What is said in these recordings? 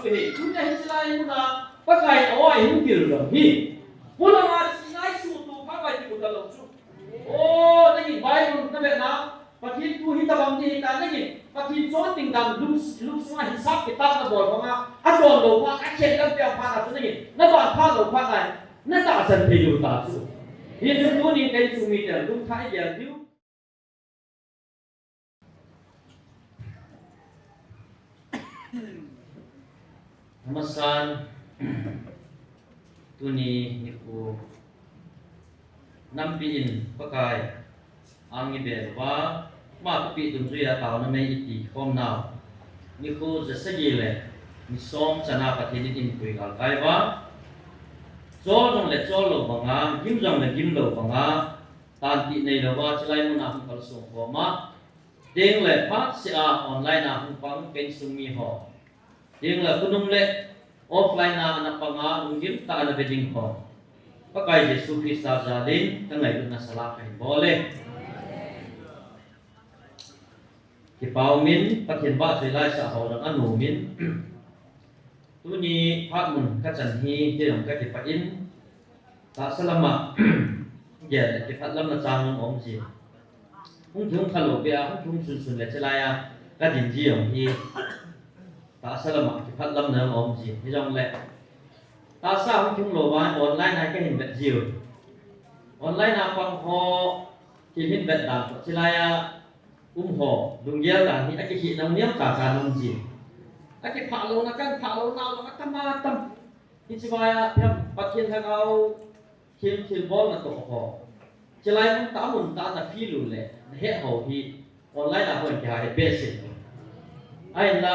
chú hệ chú này hết lại muốn là bắt cái ôi không kiểu rồi hi muốn là chỉ ngay số tu phát bài thì một lần chú ô đây nhìn bài luôn nó vậy nào và khi tu hít tâm thì ta đây nhìn và khi chọn tình cảm lúc xuống hình sắc cái tâm nó bồi vào mà chọn đầu phát cái trên cái bèo phát là chú này nó còn phát đầu phát này nó tạo thành thì dù tạo chú hiện chúng tôi nhìn cái chú mi tiền lúc thái giờ thiếu Namasan tuni niku nampiin pakai angi berwa ma tapi tunjuya tau na may iti kom now niku zasagile ni som chana patini tin kui gal kai wa cho jong le cho lo banga gim jong le gim lo banga tan ti nei lo wa chlai mu na hum kal song ko ma ding le phat sia online na hum pang ken sung mi ho ding la kunung le offline na anak panga ungim ta na beding ho pakai Yesus Kristus jalin tangai na salak kai boleh ki paumin pathian ba choi lai sa ho dang anu min tu ni phat mun ka chan hi je dong ka ki pa in ta salama ye ki phat lam na chang om ji hung thung khalo be hung thung sun sun le chelaya ka din ji yong hi ta salama ki phat lam na om ji hi jong le ta sa hung thung lo wa online hai ka hin bet jiu online na pang ho ki hin bet dan chelaya ho dung yel dan ni aki hi nang niam ta ka nong ji aki pha lo na kan pha lo na lo ka ma tam hi chwaya pham pathian tha gao khil bol na to ho chelai mun ta na phi lu le he ho hi online na ho ki ha he basic ai la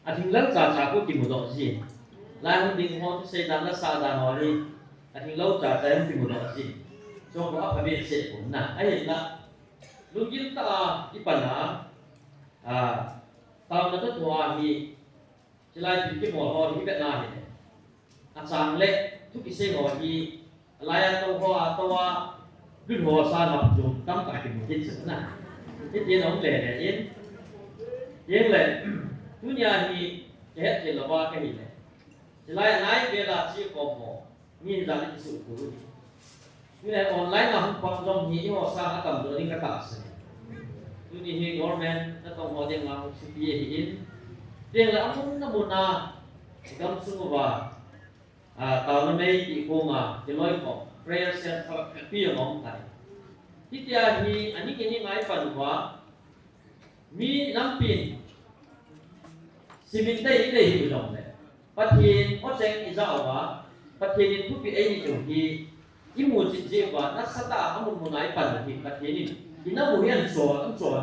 a thing lang cha ko ki mu do ji lai hun ding ho se dan la sa da ho ni a thing lo cha ki mu do ji so ko a be se ko na ai la lugin ta ipana tao na to thua hi chelai ki mo ho hi bet na hi a chang le thu ki se ho hi lai to ho a to wa good ho sa na ju tam ta ki mu tin se na ti tin ong le le yin le tu nya hi ke te la wa ke hi le chelai nai ke la chi ko mo min za ni su ku ni le online na hum pang jong hi ho sa na tam do ni ka ta se tu ni hi government na tong ho ding la su pi hi in ding la amung na mun na gam su wa ta na mei ti ko ma ti loi ko prayer set for pi ngom tai ti tia hi ani ke ni ngai pan wa mi nam pin simin dai dai hi jong le pathin o cheng i za wa pathin thu pi ai ni jong hi imu chi je wa na sata amun mun ngai pan hi pathin ni ina mu hian so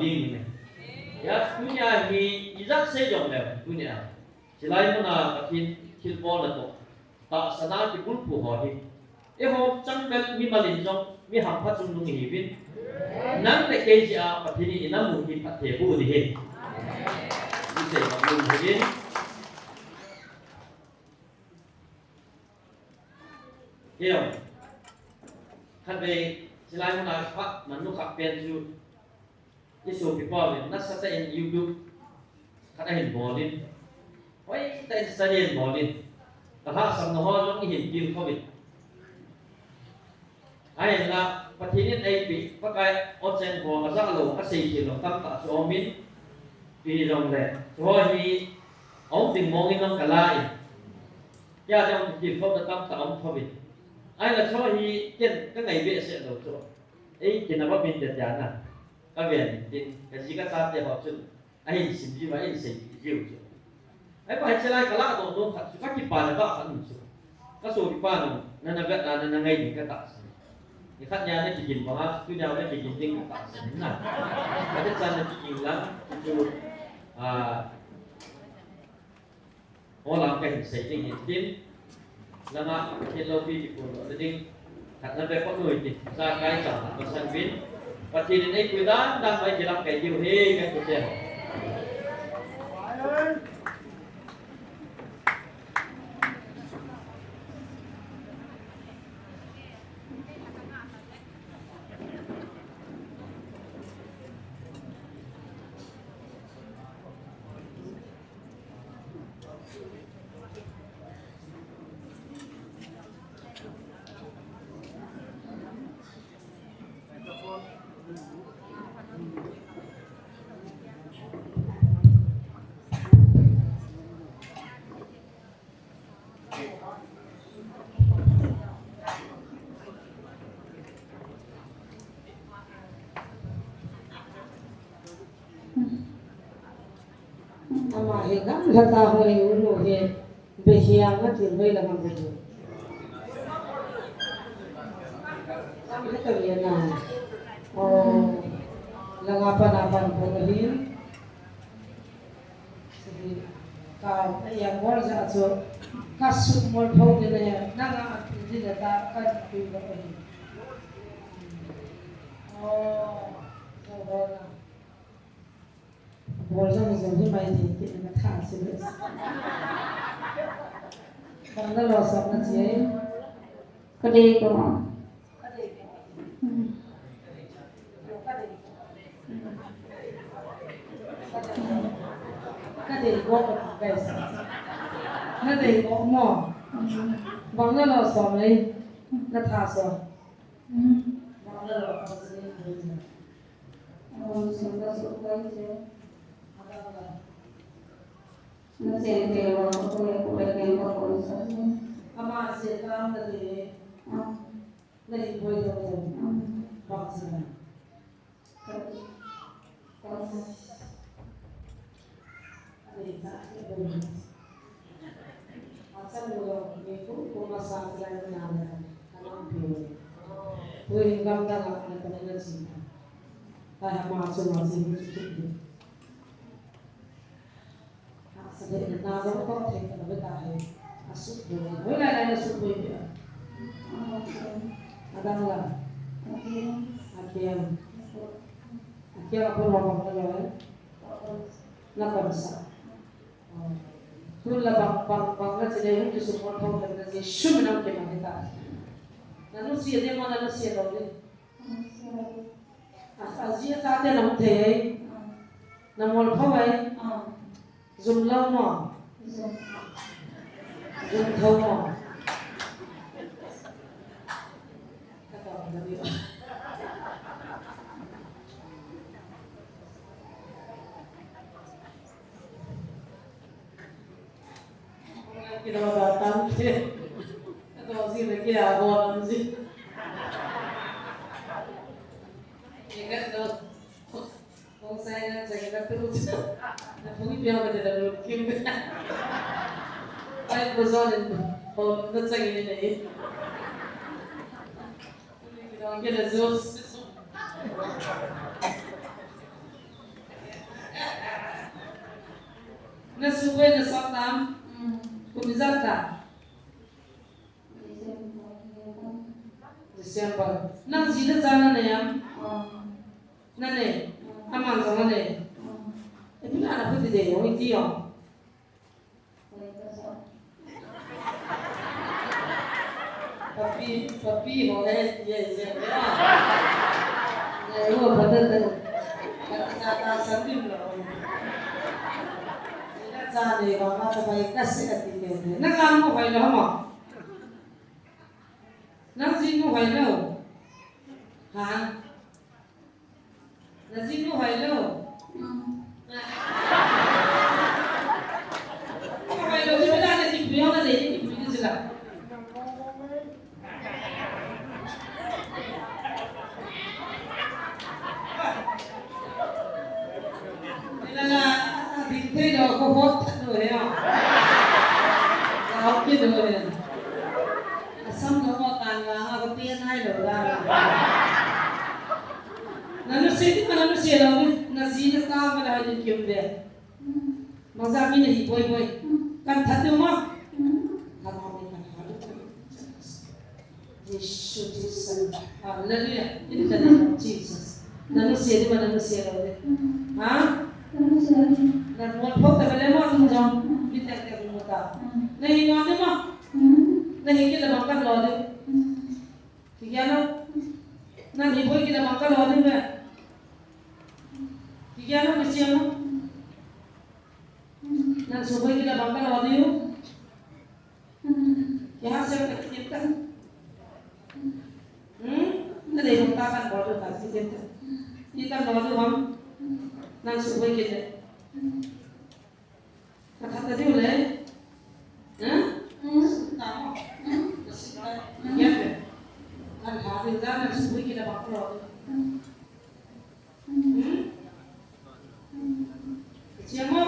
ding ni ya punya hi izak se jong le punya chilai mu na pathin khil bol na to ta sana ki bul pu ho hi e ho chang bel mi malin jong mi ham pha chung dung hi win nang le ke ji a pathin ina mu hi phat the bu ni hi ni se ma mu hi hiểu thật về chỉ là một là phát mà nó khác biệt dù cái số people này nó sẽ trên YouTube khác hình bò lên vậy tên sẽ hiện bò lênแต่ถ้าสำนักเราต้องเห็นยืนเขาบิดไอ้ละปฏิทินไอ้ปีก็กลายอดเซนหัวกับสักโลก็สี่กิโลตั้งแต่โซมินปีตรงเลยโซฮีông tình mong in ông cả lại gia trong dịpเขาจะตั้งแต่ôngเขาบิดai là cho hi tiền các ngày viện sẽ đầu chỗ ấy thì là bắt mình tiền giá nào các viện thì cái gì các ta để học chừng ai xin gì mà ai xin nhiều chỗ ấy phải chơi lại cả lá tổ tổ thật các kỹ bản là các phần số các số kỹ bản nên là việc là ngay những cái tạo thì khác nhau nó chỉ nhìn vào cứ nhau nó chỉ nhìn tinh tạo sinh là cái chất xanh nó chỉ nhìn lắm chú họ làm cái hình xảy tình hiện tiến là mà hiện lâu vì của nó định thật là về con người thì ra cái chẳng hạn của sang biến và thì đến đây quý đã đang phải chỉ làm cái điều hê cái của tiền he gam la ta ho he uno he be hiang na tin be la mang be sam he ka ye na oh la nga pa na pan ko hin ka yang war za so kasu mol phau de ne na nga ti de ta ka tu ba ko oh so ba na bol za zo hi mai ti ti na tha se le bang da lo sa na chi ka de ko ma ka de ko ko ka sa na de ko mo bang da lo sa mai na tha so bang da lo ka se ni oh so da so ka se no sé te lo voy a poner en la bolsa ama se tam da de na hi boy da box na Pwede kang tanga na talaga sila. Kaya mga sumasin yung sabi na nasa ko rin ka na tayo. Asuk doon. Wala na nasuk mo yun. Adang lang. Akyang. Akyang ako mabang talaga. Nakansa. Tula bang na sila yung support ko talaga siya. Shuminang kita. Nanusia dia mana nanusia daw din. Azia sa atin ang tay. Namol paway. Zoom lang mo. Zoom thâu mo. Katawa na niyo. Kinababatan. Katawa sila kinagawa naman siya. Ingat dong. Kung saya terus. Na pui piang pada dalam kim. Ay bozonin oh not saying ini ni. Kita kira zos. Na suwe na saktam. Kumizata. Desember. Nang zina sana na yan. Nane. Aman sama ne. Itu anak putih deh, orang itu yang. Papi, boleh, yes. Ya, itu betul tu. Kata sambil lah. Tidak jadi, kalau ada baik kasih hati dia. Nak kamu baik lah mak. Nak sini baik lah. Hah? Nak sini baik lah. Vậy rồi chúng ta sẽ chỉnh biểu là gì? Chỉnh biểu như thế nào? Đây là bị thế rồi có hốt thật rồi không? Là học kia rồi. Xong nó có tàn là có tiền hay rồi ra. Nó sẽ đâu nó gì nó cao cái là những kiểu về. Mà ra cái này bôi kan thật đúng không? Kan học mình kan học. Jesus, Hallelujah. Ini kan Jesus. Manusia di mana manusia đâu? Hả? Dan mau phốt tại bên đó không giống? Biết tại cái một ta. Này ngon đúng không? Này cái là bằng cách lo đấy. Thì kia nó. Nan hi bôi cái là bằng cách lo đấy mà. Thì kia nó cái gì không? Nan supaya kita bakal audio. Yang saya katakan. Ada yang katakan bodoh tak sih kita. Kita bodoh ham. Nan supaya kita. Kata tadi boleh. Tahu. Ya. Kan hari nan supaya kita bakal audio. Siapa?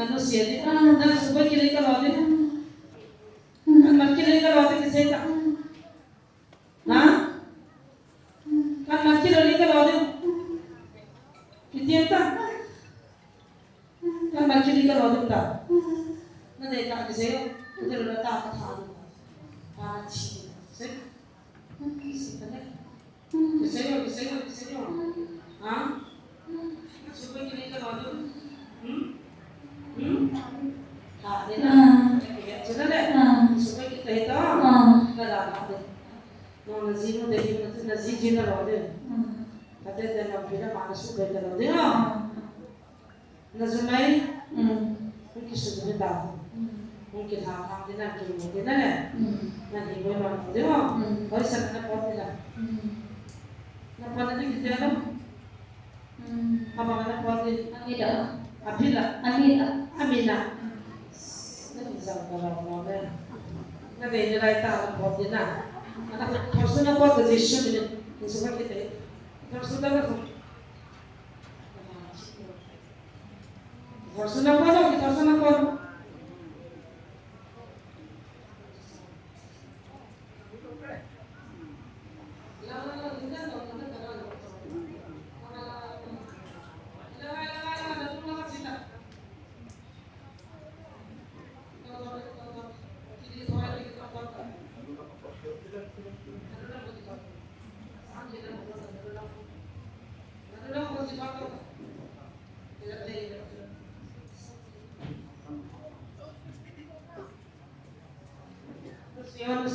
manusia ni dan supaya kita kalau ni kan makin lagi kalau kita kisah tak ha kan makin lagi kalau ni kita tak kan makin lagi kalau ni tak nanti tak kisah kita dah tak tahu paci sih kisah ha supaya kita kalau ni tak ada nak sudah deh supaya kita itu nggak ada deh mau nazino deh nazino loh deh katanya dan orang bilang mana suka itu deh nazumai mungkin sudah tahu mungkin hal-hal ini nanti mungkin ada nanti gue mau deh harus sana pot lah pot ini kita ada apa mana pot ini Amina nanti bisa kalau deh nanti ini lagi tahu pot ini anak harus nak pot position ini supaya kita harus nak kita harus nak pot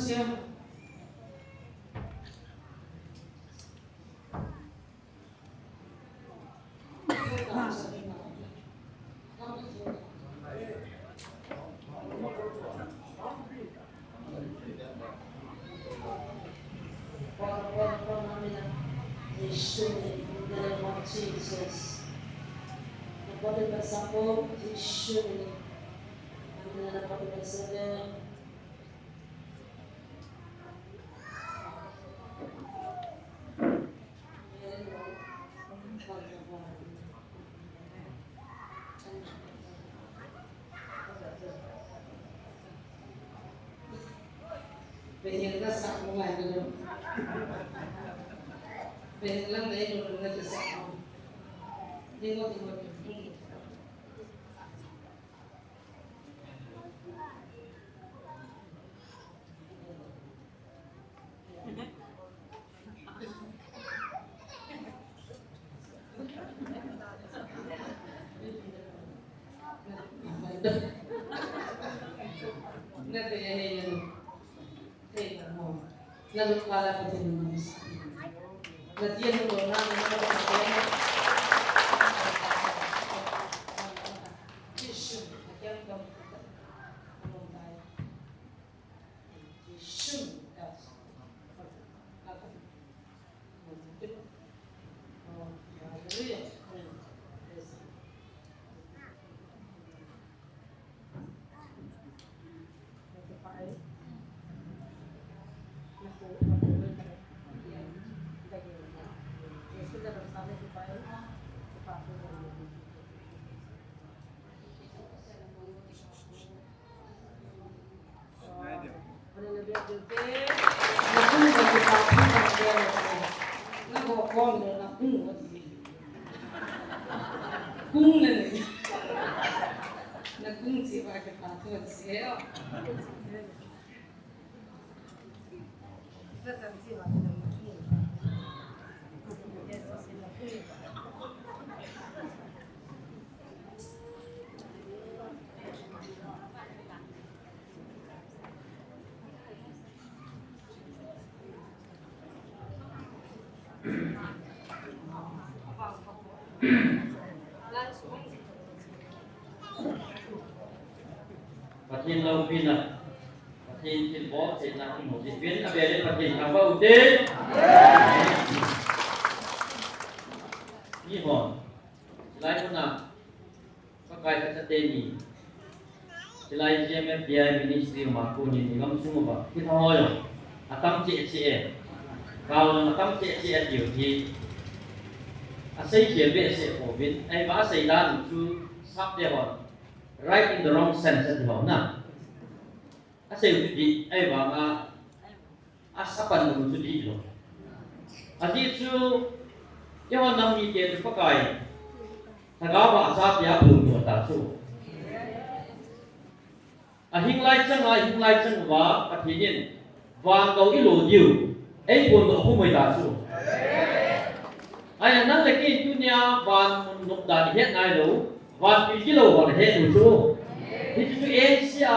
Siap. Jesus. Dapat bersama Yesus ini. Amin. Dapat bersama. Pengenlah sak mulai dulu. Pengenlah naik dulu nanti sak. Tengok. Lalu kala kita menulis. Latihan dulu orang yang Yesus, akan kamu menontai. Yesus, kas. Aku. Haleluya. Patin lau pina, patin tilbok, patin nak musik pin, abi ada patin apa udah? Ni mon, selain pun nak pakai kata teni, selain JMF dia ministry maku ni ngam semua ba, kita hoyo, atam cek kalau atam cek dia di, asai kiabe asai covid, ba asai dan tu sab dia mon. right in the wrong sense at home na. Kasi di ay ba nga asapan mo su di lo. Adi su yawan nang ni ke pakai. Tagawa sa ya pun mo ta su. Hing lai chang wa patinin wang go ilo diu ai pun do hu mai ta su. Ai nang le ki dunia wan nuk dan het nai lo wan pi kilo wan het tu su. Hi tu Asia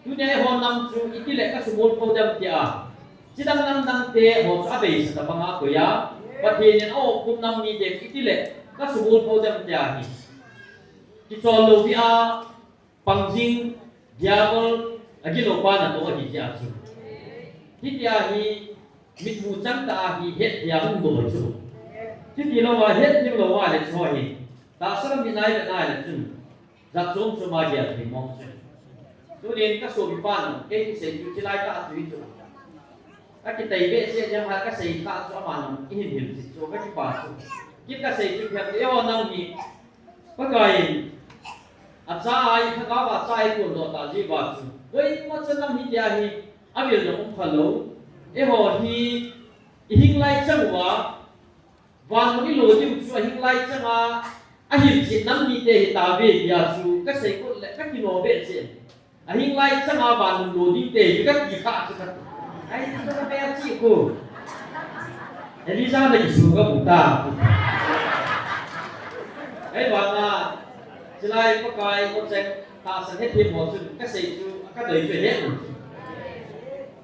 dunia ho nam su itile ka su bol po dam tia. Sidang nang dang te ho sa be sa panga ko ya patinin o kum nam ni de itile ka su bol po dam tia hi. Ki chol lo bi a pangjing diabol agilo pa na to hi tia su. Hi tia hi mit mu chang ta hi het ya hung do su. Thì lo wa hết nhưng lo wa le choi hi ta salam bi nai le chun za chom chu ma ya thì mong chu tu din ka so bi pan ke ki se chu chi lai ta tu chu ka ki tai be se jam ha ka se ka chu ma nam in him si chu ka ki pa chu ki ka se chu phya yo nang ni pa kai a cha ai ka ka wa cha ai ko do ta ji ba chu wei ma chen nam hi ya hi a bi lo ong phalo e ho hi hing lai chang wa Wan muni lo diu chu hing lai changa a him chin nam ni te ta ve ya chu ka sei ko le ka ki no ve chen a hing lai changa wan lo diu te ka ki kha chu ka ai ta ka be chi ko Elisa na isu ka buta ai wan na chilai ko kai ko chen ta san hết thêm một chu ka sei chu ka dei chu hết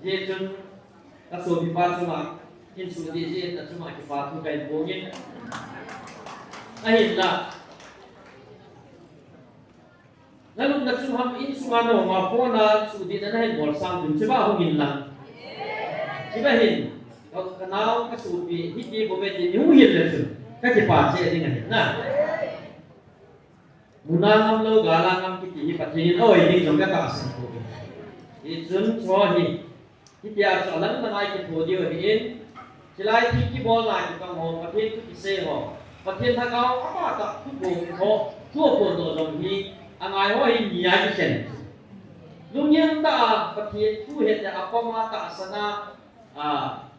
je chun ka so bi pa chu ma in su di je na chu ma ki pa thu kai bo yin ai la lalu na chu ham in su ma no ma pho na su di na hai bol sang dum che ba hong in la chi ba hin ka nao ka su bi hi ti bo be ti nu yin le chu ka ki pa che ding ai na muna ngam lo ga la ngam ki ti pa thi oi ding jong ka ka san ko i chun cho hi ki tia cho lang na mai ki tho dio hi in Chilai thi ki bol lai ka ho ka thi ki se ho pa thi tha ka apa ta thu bo ho thu bo do dong hi angai ho hi ni ai chen lung yen ta pa thi thu het ya apa ma ta sana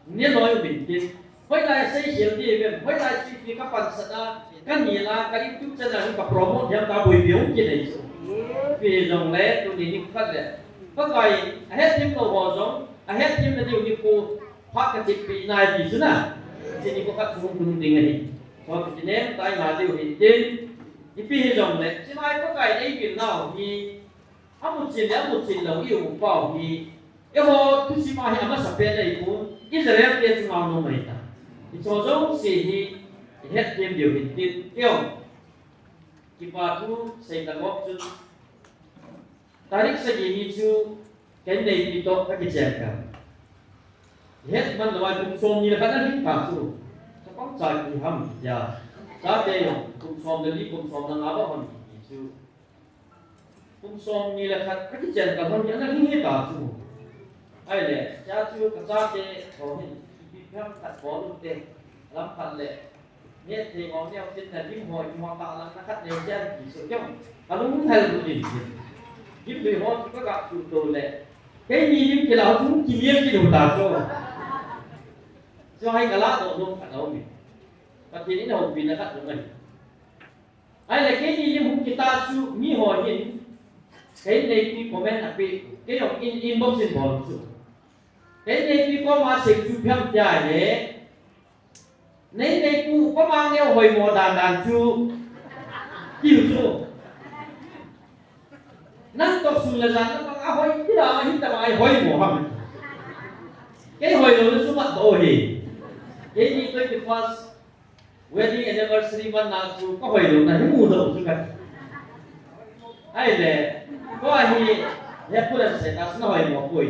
ne noi bin tin hoi lai sei hiel di ben hoi lai chi ki ka pan sana ka ni la ka YouTube channel ka promote yam ta boi biong ki nei su pi dong le tu ni ni khat le pa kai het tim lo ho dong het tim na diu ni ko phát cái thiết bị này thì chứ nào thì đi có các phương phương tiện này cho cái ném tay mà điều hiện trên thì phi dòng này chứ ai có cái đây việc nào thì một chuyện là yêu một bảo thì yêu hồ tu sĩ mà hiện mà sắp bên đây cũng Israel kia chúng nào nó mày ta thì cho giống gì thì hết thêm điều hiện trên tiêu thì bà tu xây đặt góc chứ tarik segini chu cái này thì tốt các cái chuyện cả hết man lo kum som ni la kana hin pa su sa pang sai ki ham ya sa te yo kum som de li kum som na nga ba hon ki su kum som ni la khat ka ki chen ka hon ya na hin ta su ai le cha chu ka sa te ho hin bi pham ta ko lu te lam phan le ne te ngom ne tin na lim hoi mo ta la na khat ne chen ki su yong a lu mun thai lu ni kim bi ho ka ga su to le cái gì những cái lão chúng chỉ biết cái đồ tà cho hay cả lá độ luôn phải đâu mình và thì đến đầu vì nó cắt được mình ai là cái gì những cái ta chú mi hỏi nhìn cái này thì comment là vì cái dòng inbox trên bọn chú cái này thì có mà sẽ chú phép dài đấy nên này cụ có mang theo hồi mùa đàn chú chịu chú năng tộc sùn là rằng nó có hồi cái đó mà hiện tại hồi mùa hầm cái hồi đó nó xuống mặt đồ gì cái gì tôi cái first wedding anniversary mà nào chú có hồi đó là những mùa đầu chú cả ai để có ai hết phụ nữ sẽ ta nói hồi mùa cuối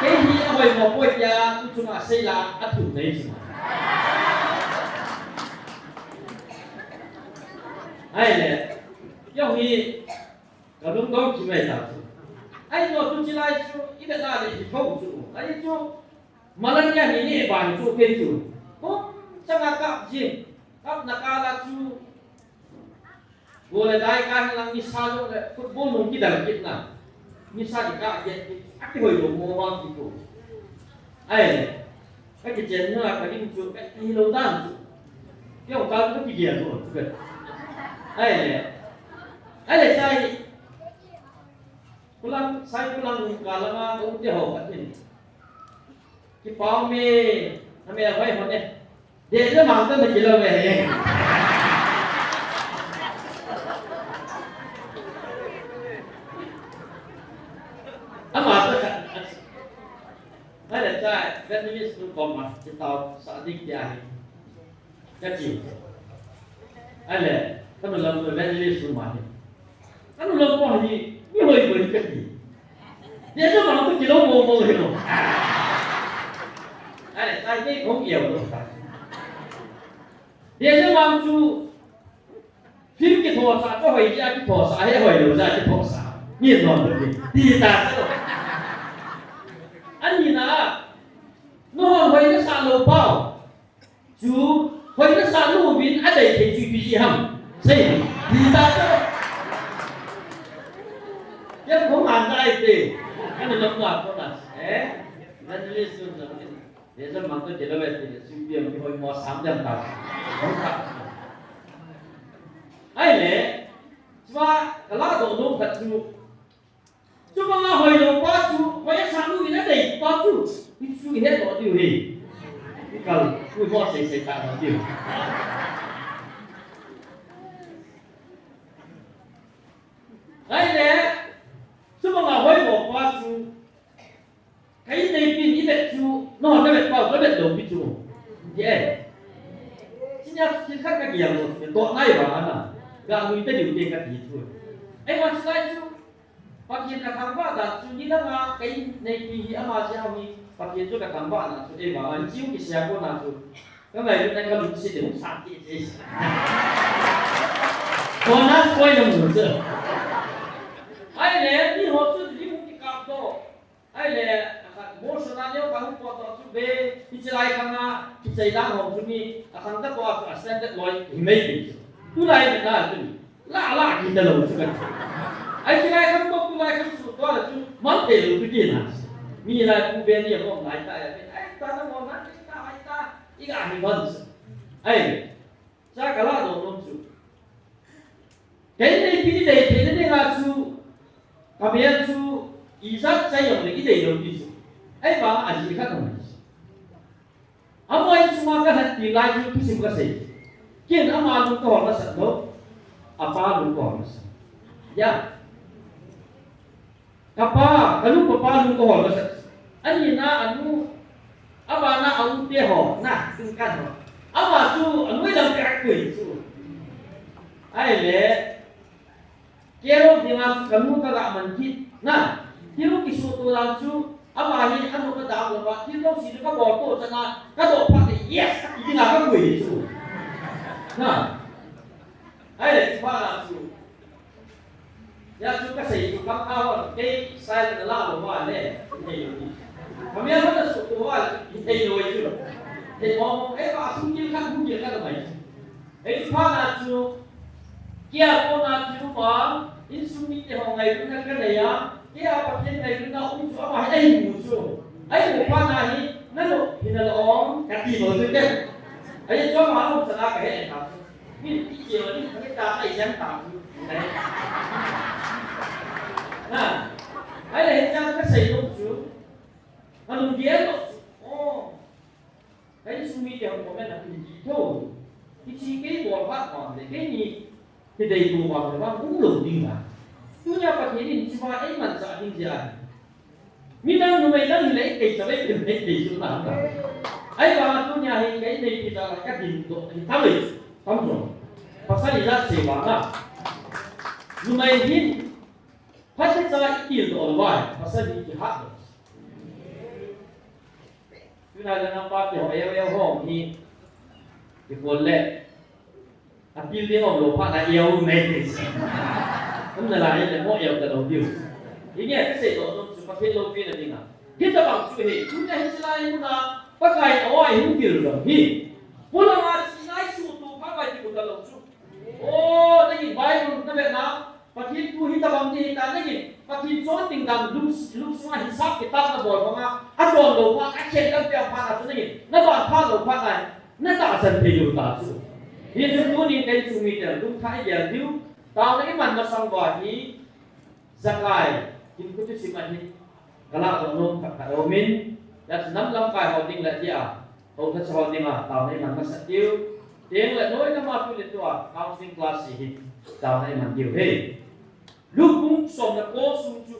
cái gì hồi mùa cuối ya chú mà xây là ắt thủ đấy chứ ai để giống như cả lúc đó chỉ mấy tháng ai nói chú chỉ lại chú ít là để chỉ không chú ai chú mà lần nhà này bạn chú kêu chú có chẳng là cặp gì cặp là cả là chú Boleh dai kan lang misa lo football nung kita kita. Misa kita jadi aku hoi lo mau gitu. Ai, cái chuyện nữa cái những chuyện cái lâu đan cái ông ta cũng gì rồi cái ai để sai pulang kalau cũng dia học cái bao mê làm gì vậy hôm nay để cho mang tới mình chỉ lo về mà ai để sai cái này sự còn mà cái tàu xã đi dài cái gì ai để cái mình làm người bên đi sự mà cái mình làm cái gìไม่เคยเหมือนกันเดี๋ยวจะมาต้องกินแล้วโมโมเลยหรอไอ้ใจนี่ของเอี่ยวหรอเดี๋ยวจะมาจูพิมพ์กี่โทรศัพท์ก็หอยยากี่โทรศัพท์ให้หอยหรือจะกี่โทรศัพท์นี่นอนเลยดีตาซะอันนี้นะนอนหอยนักสารโลเป้าจูหอยนักสารลูบินอะไรเที่ยวจีพีฮัมใช่ดีตาซะยังผมอ่านได้สิkan dalam apa nak dan tulis tu dia zaman tu jadi lebih sudah mungkin hoi mau sambil tak ai le cuma kalau dong tak tu cuma ngah hoi dong pasu hoi samu ini ada pasu itu ini tu tu he kalau tu mau saya tak tu ai le cuma ngah hoi mau pasu cái này pin ít đẹp chú nó cái đẹp bao cái đẹp đầu pin chú yeah chính là chính khác cái gì rồi tổ này vào anh à gà người ta điều kiện cái gì thôi ấy mà sai chú phát hiện là thằng bạn là chú như là cái này pin gì mà chỉ học đi phát hiện chú là thằng bạn là chú đi vào anh chiếu cái xe của nó chú cái này chúng ta có đúng sẽ để sản thị gì còn nó quay đồng hồ chưa ai lẽ đi học chú đi một cái cặp đó ai lẽ bố số nào nếu các bạn có chú bé đi chơi khang đi chơi đá hồng chú mi khang tất cả sẽ được lôi mấy đi chú lại mình là chú lạ gì đâu chú cái ai chơi khang bố chú lại khang sụt đó là chú mất tiền rồi chú gì nào mi là chú bé đi không lại tại ai ta nó ngon lắm ta ý cái gì vậy ai cha cả là đồ chú cái này cái này cái này là chú các bạn chú ý giác xây dựng cái này đầu tiên ai bảo anh chỉ khác không anh semua kan di laju kisim kasih kian amal lu kau rasa tu apa lu kau rasa ya apa kalau apa lu kau rasa anh na anu apa na anu dia ho na tingkat ho apa tu anu dalam kakui tu ai le kero dengan kamu kagak mancit nah kero kisu tu langsung apa ini kan udah tahu bahwa kita sini kan bodoh sana kan doa pakai yes ini nggak kan gue itu nah ayo coba langsung ya suka saya itu kan awal kayak saya adalah bahwa ini kami ada suatu hal ini itu ngomong pak sungguh kan apa ini coba langsung kia pun langsung bang ini sungguh yang ngai pun kan ya kia apa sih ngai pun aku apa ini musuh ai một quan này nó thì là ổn cả gì rồi đấy ấy cho mà không sợ cái này nào cái chiều đi cái ta phải dám tạm đấy nè ấy là hiện ra cái sấy lúc chú nó đúng kia lúc ô cái suy nghĩ của mình là cái gì thôi cái chi cái bộ phát còn để cái gì thì đầy đủ vào thì bạn cũng đủ đi mà cứ nhau có thể thì chỉ qua ấy mà sợ như vậy minang numai dan nilai kaitannya dengan di sana. Ayo kalau punya ini kita lakukan di tamis, kamu. Pasal ini sewa. Numai ini pasti salah itu orang. Pasal ini hak. Kita ada nampak tu, ayah hong ni, diboleh. Apil dia orang lupa nak ayah medis. Kamu dah lain dia mau ayah terlalu dia. Ini apa sih tu? Pakai lopi nanti na. Kita bang cuci, cuci hasilnya mana? Pakai awal yang kira dah. Hi, pulang hari sinai suatu pakai di kota langsung. ô đây Bible nó về nào phát hiện tu hít tâm thì ta đây phát hiện số tình cảm lúc xưa hình sắc cái tâm nó bồi bằng á đồn đầu qua cái trên cái bèo pha là chỗ này nó toàn pha đầu pha này nó tạo thành thì dù tạo sự hiện chúng tôi đi đến sự mi tưởng đúng thái giờ thiếu tạo cái mặt nó sang vào thì giặc lại chúng tôi chỉ mà thì cái là tổng nông cả ở mình đã nắm lắm bài họ tình lại gì à họ thật sự tình à tạo cái mặt nó sẽ tiêu tiếng lại nói nó mà tôi liệt tuổi counseling class gì tạo cái mặt nhiều thế lúc cũng sống là cố sung chu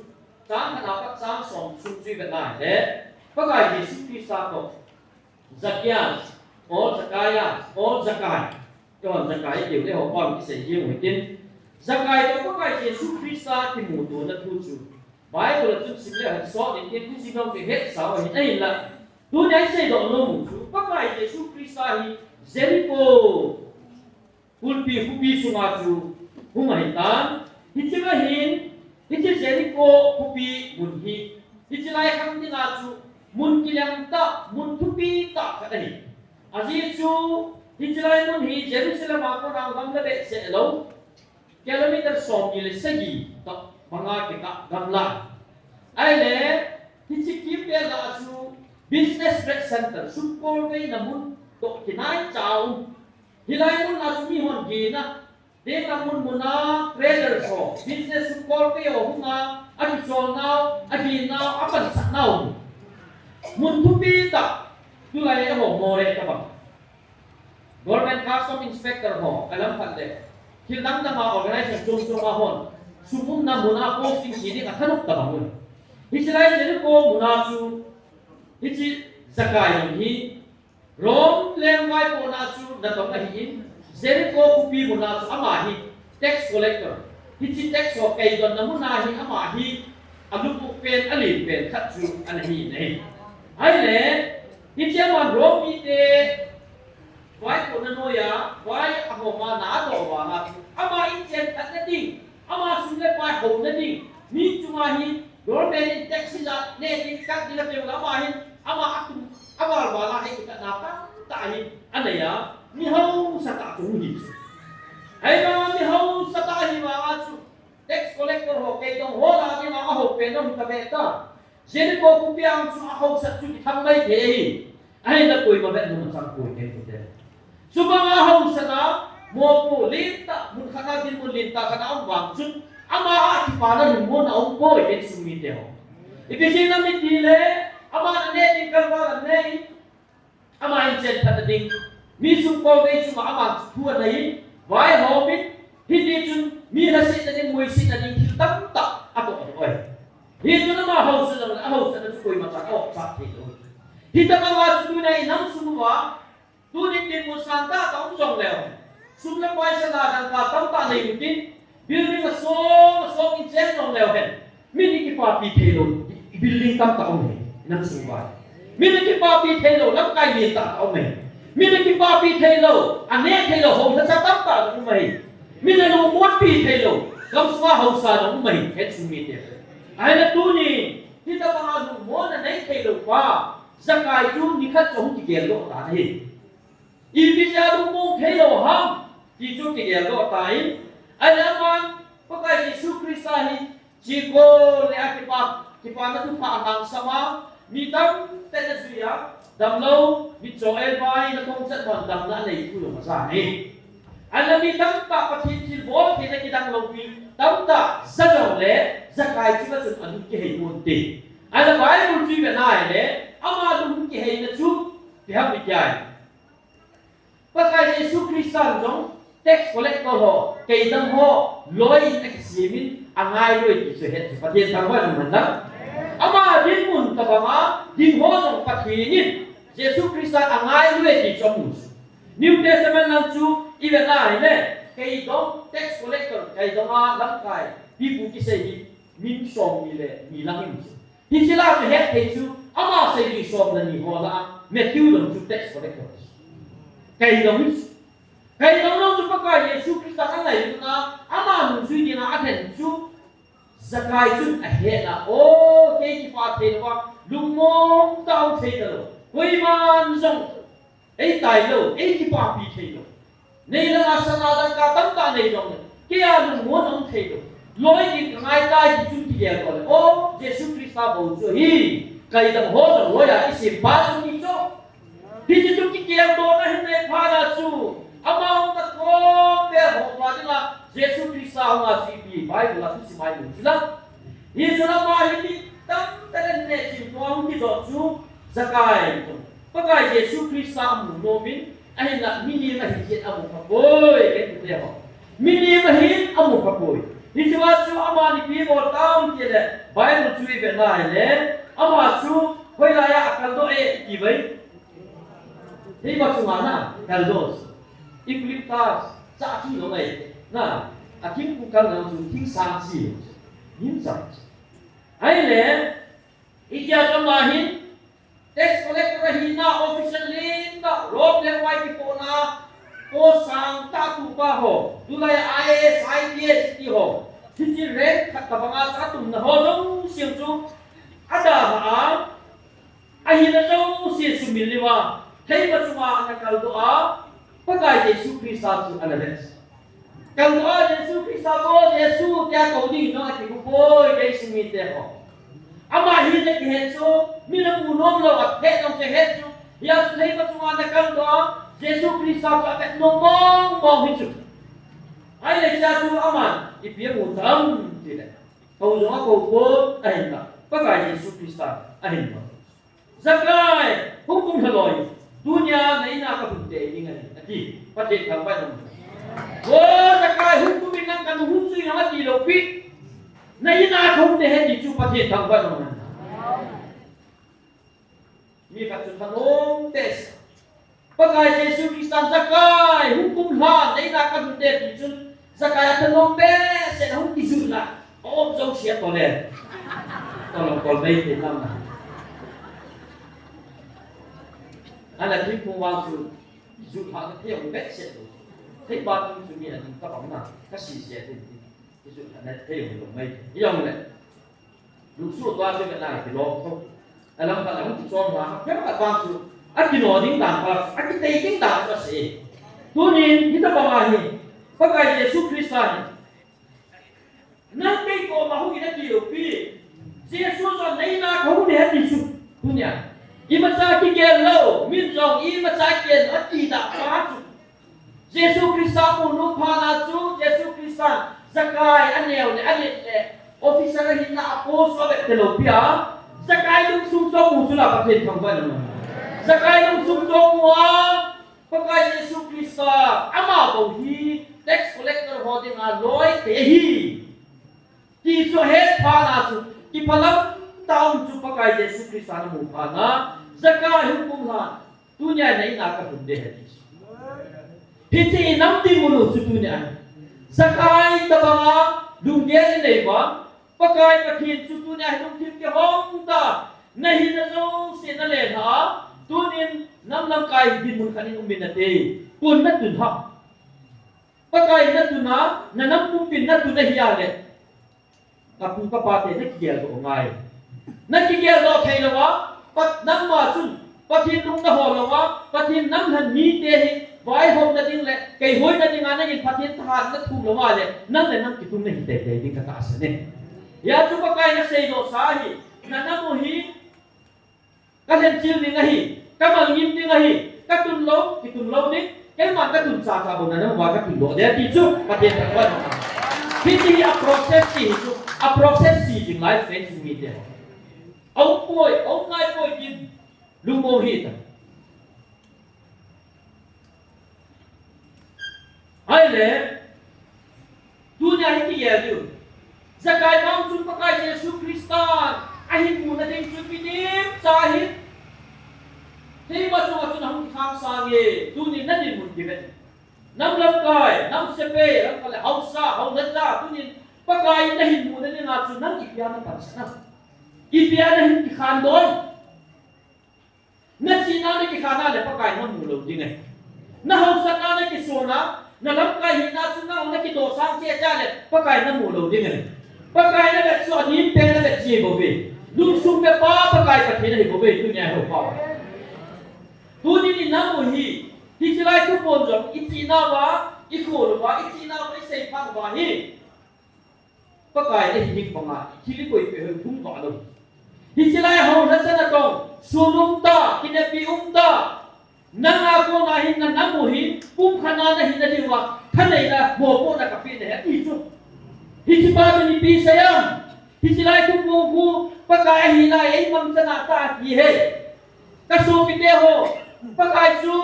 sáng nào các sáng sống sung chu về này thế các cái gì sinh khi sao đâu Zakia, Zakaya, Zakai. Còn Zakai điều đấy họ còn cái sự riêng của tin. Zakai đó có cái Jesus Christ thì mù tuổi là thu chủ. Bài của là chúng sinh là hình xóa đến thiên sinh không thì hết sao thì đây là tôi nhảy xây độ nó mù chủ. Có cái Jesus Christ thì Jericho, Pulpi Sumaju, Humaitan, Hichilahin, Jericho, Pulpi Munhi, Hichilai Hamdinaju. Mun kilang ta mun thupi ta kadai azisu hijrai mun hi Jerusalem ako nang gamla se lo kilometer som ni segi ta banga ke ka gamla ai le hichiki pe la asu business trade center support kai namun to kinai chau hilai mun asu mi hon gi na de namun muna trader so business support kai o hunga adi so now adi now apan sa now mun thupi ta tu lai ho mo re ka ba government custom inspector ho kalam phat le khil dang da ma organization chung ma hon sumum na muna posting ji ni ka thanuk ta ba mun Israel ne ko muna chu hichi zakai hi rom leng wai ko na chu da to ka hi Jericho kupi muna chu ama hi tax collector hichi tax ho kai don na muna hi ama hi alu pu pen ali pen khat chu an hi nei ai lẽ đi chơi mà rốt đi thế vài con nó nói à vài à hồ mà nã đồ vào mà ama in chen tắt nó đi ama xuống cái vài hồ nó đi mi chúng mà hi rồi bên taxi là nè đi cắt đi là tiền lắm mà hi ama vào là hay cái nào ta tại anh này à mi hâu sa ta chúng hi ai mà mi hâu sa ta hi mà tax collector hồ cây đồng hồ là đi mà hồ bên đó không ta biết ta Jericho cũng biết su hậu sát su tham mấy thế, ai đã quỳ mà vậy nó sang quỳ thế cũng thế. Su bằng hậu sát đó, mua phụ liên ta, muốn khát na tin muốn liên ta khát na ông vàng chút, ama thì phá ra những món ông bôi đến su mi thế ho. Ibi xin làm gì lẽ, ama anh ấy đi cần vào anh ấy, ama anh chết thật định, mi su bôi cái su mà ama thua này, vài họ biết, hít đi chun, mi là sẽ là những mùi sinh là những tâm ta, à tôi Hito na mahau sa naman, ahau sa naman ko'y matakot sa atin. Hita ka nga sa tunay ng sumuwa, tunit din mo santa taong siyong leo. Sumla pa sa nagang katang tanay mutin, bilin na song insen ng leo hen. Miniki papi telo, ibiling tam taong hen, ng sumuwa. Miniki papi telo, lang kay minta taong hen. Miniki papi telo, ane telo, hong sa tamta ng umay. Minano muat pi telo, lang suma hong sa ng umay, hen sumite. Ai là tu ni kita pangalu mo na nai thei lo pa zakai chu ni khat chong ki gel lo ta hi i bi ja lu mo thei lo ham ki chu ki gel lo ta hi ai la man pa kai Yesu Krista hi chi ko le a ki pa na tu pa hang sama mi tam te na suya dam lo mi cho el bai na kong chat mon dam na nei tu lo ma sa ni ai la mi tam pa pa thi chi bo ki na ki dang lo pi tam ta sa lo le zakai chu la chun anu ki hei mun ti ai la bai mun chi ve nai le ama lu ki hei na chu ti ha bi jai pa kai Yesu Kristan jong tax collector ho kei dam ho loi ek simin angai loi ki se het pa tien tang wa mun na ama din mun ta ba ma din ho jong pa thi ni Yesu Kristan angai loi ki chom mu New Testament nang chu i ve nai le kei dong tax collector kei dong a lam kai pi pu ki se hi min som ni le ni lang hin hi chi la se het te chu ama se ni som na ni ho la Matthew dong chu text collector kai dong chu pa ka Yesu Krista ka lai na ama nu su ni na athen chu zakai chu a he na o ke ki pa the wa lung mong tao the da lo hoi man song ei tai lo ei ki pa pi the lo nei la asana dan ka tam ta nei dong kia lu mo nong thei do loi ki ngai tai ki chu ti ya ko o Jesus Christ ba bo chu hi kai dam ho do lo ya isi ba chu ni chu hi chu ki kia do na hin nei pha la chu among ta ko be ho ma di la Jesus Christ sa nga chi bi Bible la si mai lu la hi chu la ma hi ni tam ta ne chi tuang ki do chu zakai pakai Jesus Christ sa mu no min ai là mini mà hiện ở một cặp bôi cái thứ này họ mini mà hiện ở một cặp bôi đi chú ba chú ama đi phi một tao kia đấy bài một chú về này đấy ama chú quay lại à cần đó ấy gì vậy thế mà chú mana cần đó Eucalyptus giá trị nó này nè à kim cũng cần là chú thiên sang gì hiếm sao ai lẽ ít giờ cho mà hiện tax collector hina official lin da rob le wai ki pona ko sang ta tu pa ho dulai IAS IPS ti ho ti red khat ka banga sa tum na ho dong siang chu ada ha a hina dong si sumiliwa thei ma chuma na kal do a pakai Jesus Christ chu anales kal do a Jesus Christ ko Jesus kya ko di no ki ko boy dei sumite ho ama hi le ki het so mi na mu nom lo at het nom se het so ya sei ba chunga na kal do Jesus Christ sa ka pet no mong mong hi chu ai le cha chu ama i pia mu tham ti le ko zo ko ko ai na pa ka Jesus Christ ai na zakai hukum haloi dunia nei na ka bunte ni ngai ati pa te thang ba nom wo zakai hukum min nang kan hu sui na ti lo pi nay na không thể hết chú phát hiện thằng vợ mình mi phát triển thằng ông test bác ai Jesus Christ zakai hukum la nay na cái vấn đề thì chú zakai thằng ông bé sẽ không đi dự lại ôm dòng xe to lên to là còn đây thì làm nào anh là thích mua vào dự thằng cái theo bé sẽ rồi thích bao nhiêu chú mi là các bạn nào các sĩ sẽ thì ví dụ là thay đổi đồng mây cái dòng này lúc suốt qua cho cái này thì lo không là làm sao làm cho hóa phép là quan sự anh chỉ nói tiếng đàn và anh chỉ tay tiếng đàn là gì tôi nhìn chúng ta bảo là gì có cái Jesus Christ này nâng cái cổ mà không gì đó nhiều vì Jesus cho này là không để hết Jesus tôi nhỉ ima sa ki ke lo min jong ima sa ke ati da pa chu Jesus Christ mu nu pha na chu Jesus Christ zakai anel le alit le officer hin na apostle le telopia zakai lung sum so mu sula pa thin thang ba na zakai lung sum so mu pakai Jesus Christ ama bo hi tax collector holding a loi te hi ti so he pha na chu ki phalam taun chu pakai Jesus Christ na mu pha na zakai hukum la dunia nei na ka hunde he Piti nam di mulu sutunya. Zakai tabanga dunia ni ba. Pakai pakin sutunya hidung tim ke hong ta. Nahi na zo se na le ha. Tunin nam lam kai din mun kanin uminate. Pun na tun ha. Pakai na tuna na nam pun pin na tun hiya le. Kapung kapate na kiya do ngai. Na kiya do thai lawa. Pat nam ma sun. Patin nung na ho lawa. Patin nam han ni te hi. Vai hôm na ding le kai hoi na ding ana yin pathin than na thu lo wa le nang le nang ki tum na hi te te ding ka ta sa ne ya chu pa kai na sei do sa hi na na mo hi ka len chil ni nga hi ka mal ngim ni nga hi ka tun lo ki tun lo ni kai ma ka tun sa sa bo na na wa ka tun lo de ti chu pathin ta wa ti ti a process ti chu a process ti jing lai face mi de au ngai poi kin lu mo hi ta ai le dunia hi ki ya du zakai bang sun pakai Jesus Kristan ahin mu na ding sun pinim sahit thei ma chu hong khang sang ye dunia na din mun given nam lam kai nam sepe ram kale hausa hong na cha dunia pakai na hin mu na ni na chu nang ipia na par sana ipia na hin ki khan don na chi na ni ki khana le pakai na mu lo ding ai na hausa na ni ki sona na lam kai hi na chu na na ki do sang che cha le pakai na mu lo ding ai pakai na le so ni pe na le chi bo be lu sum pe pa pakai pa thi na hi bo be tu nya ho pa tu ni na mu hi hi chi lai tu pon jong i chi na wa i ko lo wa i chi na wa i sei phan wa hi pa kai le hi pa ma chi li koi pe hum ba lo hi chi lai ho na sa na tong sunum ta kinepi ta nang ako na hin na namu hin khana na hin na diwa thanai na mo po na ka pi ne hi chu hi chi pa ni pi sayam hi chi lai tu mo hu pa kai hi lai ai mam sa na ta hi he ka su pi te ho pa kai su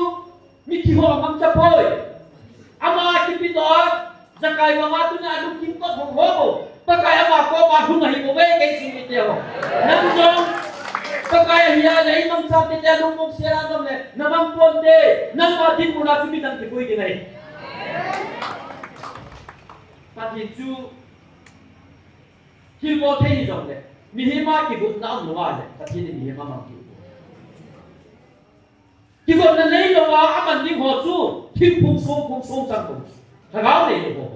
mi ki ho mam cha poi ama ki pi do zakai ba ma tu na du kim ko ho ho pa kai ama ko ba hu na hi mo ve ke si pi te ho nam jong pa kai hi ya lai mam sa te te lu mo se ra dom ne namam pon te nam ma din mu na su mi dan te koi ke nai pa ti chu ki mo te hi dom ne mi hi ma ki bu na no wa le pa ti ni mi ma ma ki ki bo na nei lo wa aman ni ho chu ki phung song chang ko ta gao nei lo ho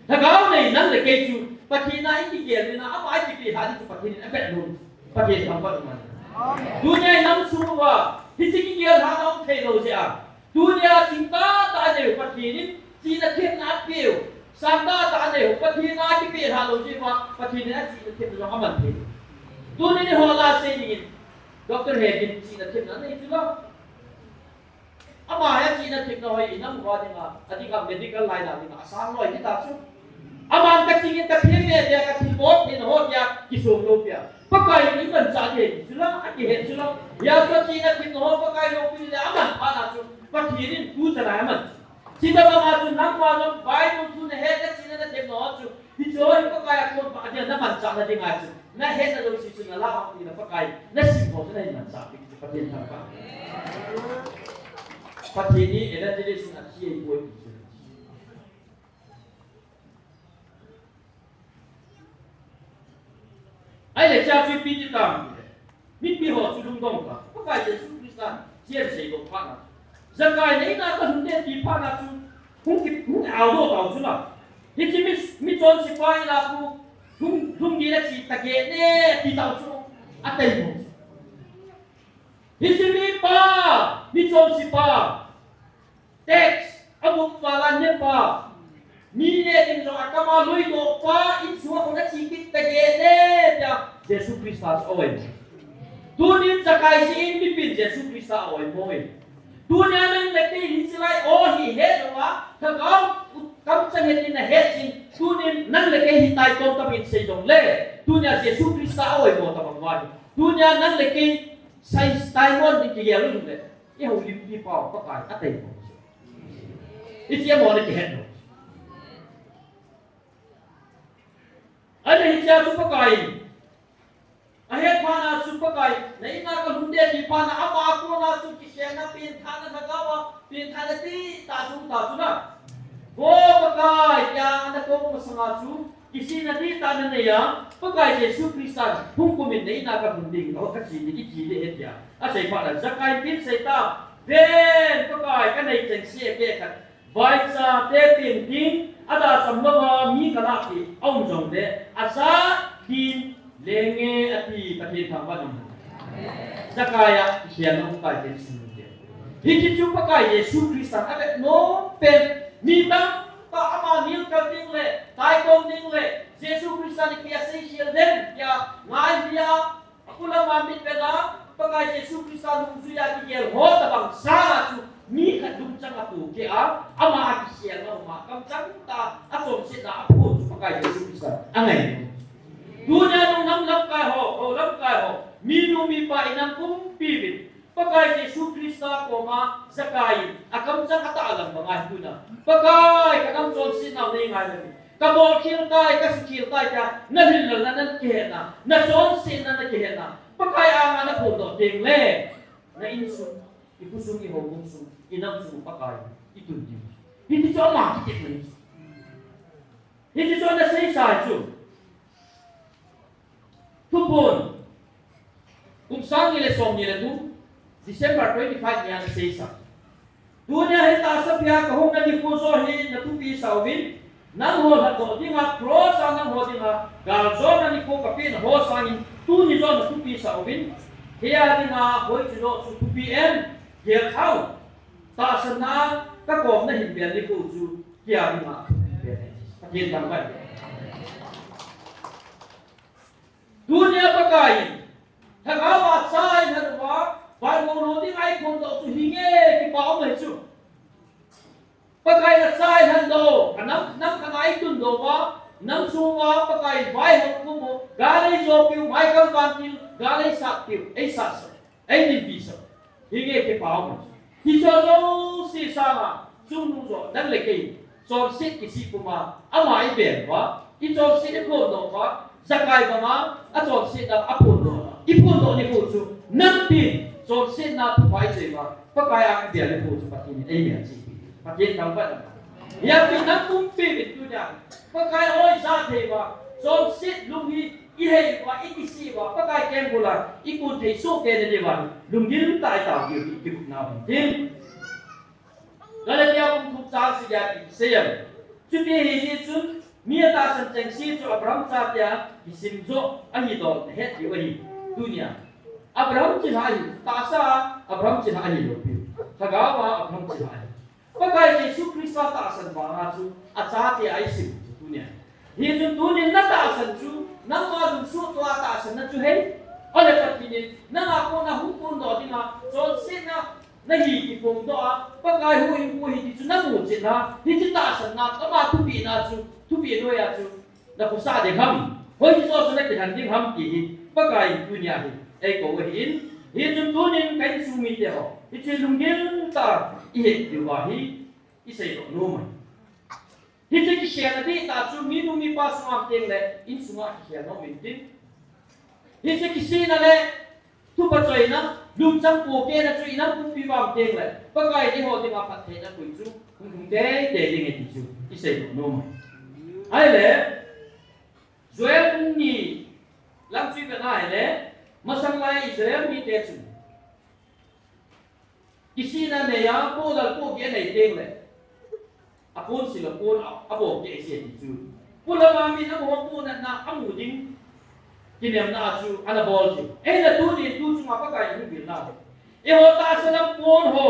ta gao nei nan le ke chu pa ti na i ki ge ni na ama i ki pi ha ni pa ti ni a bet lo pa ti tham pa ma dunia nam su wa hi si ki ge ha na thei lo se a dunia cinta ta ne pa ti ni chi na khem na piu sang ta ta ne pa ti na ki pi ha lo ji ma pa ti ni a chi na khem lo aman thei dunia ni ho la se ni doctor he ki chi na khem na nei chu lo ama ya chi na thik no hoi nam wa dinga adika medical line la dinga asang loi ni ta chu ama ka chi ka thim me ya ka thi bot ni ho ya ki so lo pya pa kai ni man cha de chu la a ki he chu la ya ka chi na thik no ho pa kai lo pi le ama pa na chu pa thi ni tu cha la man chi da ma chu nam wa no bai no chu ne he ka chi na thik no chu hi cho pa kai ko pa de na man cha na dinga chu na he na lo chi chu na la ha ni na pa kai na si ho na man cha pi pa de tha pa pa ti ni evangelist na chi ai poi ki ai le cha chi pi ti tam mi pi ho su dong dong ka pa kai je su krista chia sei lo pa na zakai nei na ka hun de ti pa na chu hung ao do tao chu na hi chi mi chon si pa ina ku hung di la chi ta ge ne ti tao chu a tai mo hi chi mi pa mi chon si pa text abu palan ne pa mi ne din so akama lui do pa in suwa ko na chi ki ta ge ne ya Jesus Christus oi tunin zakai si in mi pin Jesus Christus oi moi tunya nang le ti hin silai o hi he do wa tha gao kam chang he tin he chin tunin nang le ke hi tai tom ta pin sei dong le tunya Jesus Christus oi mo ta bang wa tunya nang le ke sai tai mon di ki ya lu le e ho lim pi pa pa kai a tai mo iti mo le ki he no ane hi cha su pa kai ahe phana su pa kai nei na ka hunde ki phana ama ko na su ki she na pin thana thagawa pin thana ti ta su na go pa kai ya na ko mo sanga su kisi na ti ta na ya pa kai Jesus Christus hum ko min nei na ka hunde ki ho ka chi ni ki ji le he ya a sei pha la zakai pin sei ta ven pa kai ka nei cheng se ke ka vai cha te pin tin ada samma mi kana ki aum jong de asa tin lenge ati pati thamba ni zakaya hian no kai te su de hi chi chu pa kai Yesu Christus ave no pen ni ta ta ama nil ka ding le tai kong ding le Yesu Christus ni pia sei hiel den ya ngai dia akula ma mit pe da pa kai Yesu Christus nu su ya ki gel ho ta bang sa chu mi kha dum chang atu ke a ama ki hiel no ma kam chang ta a som se da pu pa kai Yesu Christus angai dunia nung nam lam kai ho mi nu mi pa inam kum pi bin pakai Yesu Krista ko ma zakai akam chang ata alam bangai tuna pakai kakam chon sin naw nei ngai le ka bo khil kai ka skil kai ka na hil na nan ke na chon sin na ke na pakai anga na pho do ding le na insu ikusung i ho kum su inam su pakai itu di ini cho ma ki te ni ini cho na sei sai chu Tupon kung sang ile som nila tu December 25 niya na say sa dunia hita sa piya kahong na di puso hi na tupi sa ubin nang ho na ko di nga cross ang ho di nga galzo na ni ko kapin ho sangin tu ni zo na tupi sa ubin kaya di nga hoy chino su tupi en ye khau ta sana các con nó hình biến đi phụ chú kia đi mà hiện bằng vậy dunia pakai thằng áo bạc sai thật quá vài món đồ tiếng Anh còn đọc chú hình nghe cái bảo mày chú pakai là sai thật đồ năm thằng Anh tuần đồ quá năm xu quá pakai vài học cũng một gà lấy vô piu mai cam van piu gà lấy sạt piu ấy sạt ấy đi bị sợ hình nghe cái bảo mày thì cho dấu xì xa mà chung nụ rồi đang lấy cái cho xích cái xí của mà ám ai biển quá ít cho xích cái cồn đồ quá ra cái mà cho xích là áp cồn đồ ít cồn đồ này cồn chú năm pin cho xích là phải gì mà bắt cái ăn biển này cồn chú bắt cái này biển gì bắt cái thằng vậy ya pin năm cũng pin bị tu nhá bắt cái ôi ra thế mà cho xích lúc đi ít hay quá ít cái gì quá bắt cái kem của là ít cồn thấy số cái này vậy lúc đi lúc tại tạo điều bị nào tin Kalau dia untuk cakap sejati, sayang. Cuti ini cun, mia tak senceng si tu Abraham sahaja disimzo ahidol het diwahi dunia. Abraham cinahi, tak sah Abraham cinahi lopi. Tagawa Abraham cinahi. Pakai Yesus Kristus tak senbang tu, acah dia aisim dunia. Dia cun dunia nak tak senju, nak mahu su tu tak senju hei. Oleh kerana ini, nak aku nak hukum doa dina, so sena nahi ki pong doa pakai hui di chu na mu chin na hi chi ta san na ka ma thu pi na chu thu pi no ya chu na ko sa de kham hoi chi so na ke han ding ham ki hi pakai dunia hi ai ko hi chu tu nin kai su mi de ho hi chi lung gil ta i he di wa hi i sei do no mai hi chi ki sia na di ta chu mi nu mi pa su am teng le in su ma ki sia no min tin hi chi ki si na le tu pa choi na lung chang po ke na chui na pu pi wam teng le pakai di ho ding a phat the na kui chu hung de ding e ti chu i sei no ma ai le zoel ni lam chui ba na le masang lai Israel mi te chu kisi na ne ya po dal po ke nei teng le apon sila pon abo ke se ti chu pula ma mi na mo po na amu ding kinem na chu anabol chu la tu ni tu chu ma pakai ni bil na e ho ta salam pon ho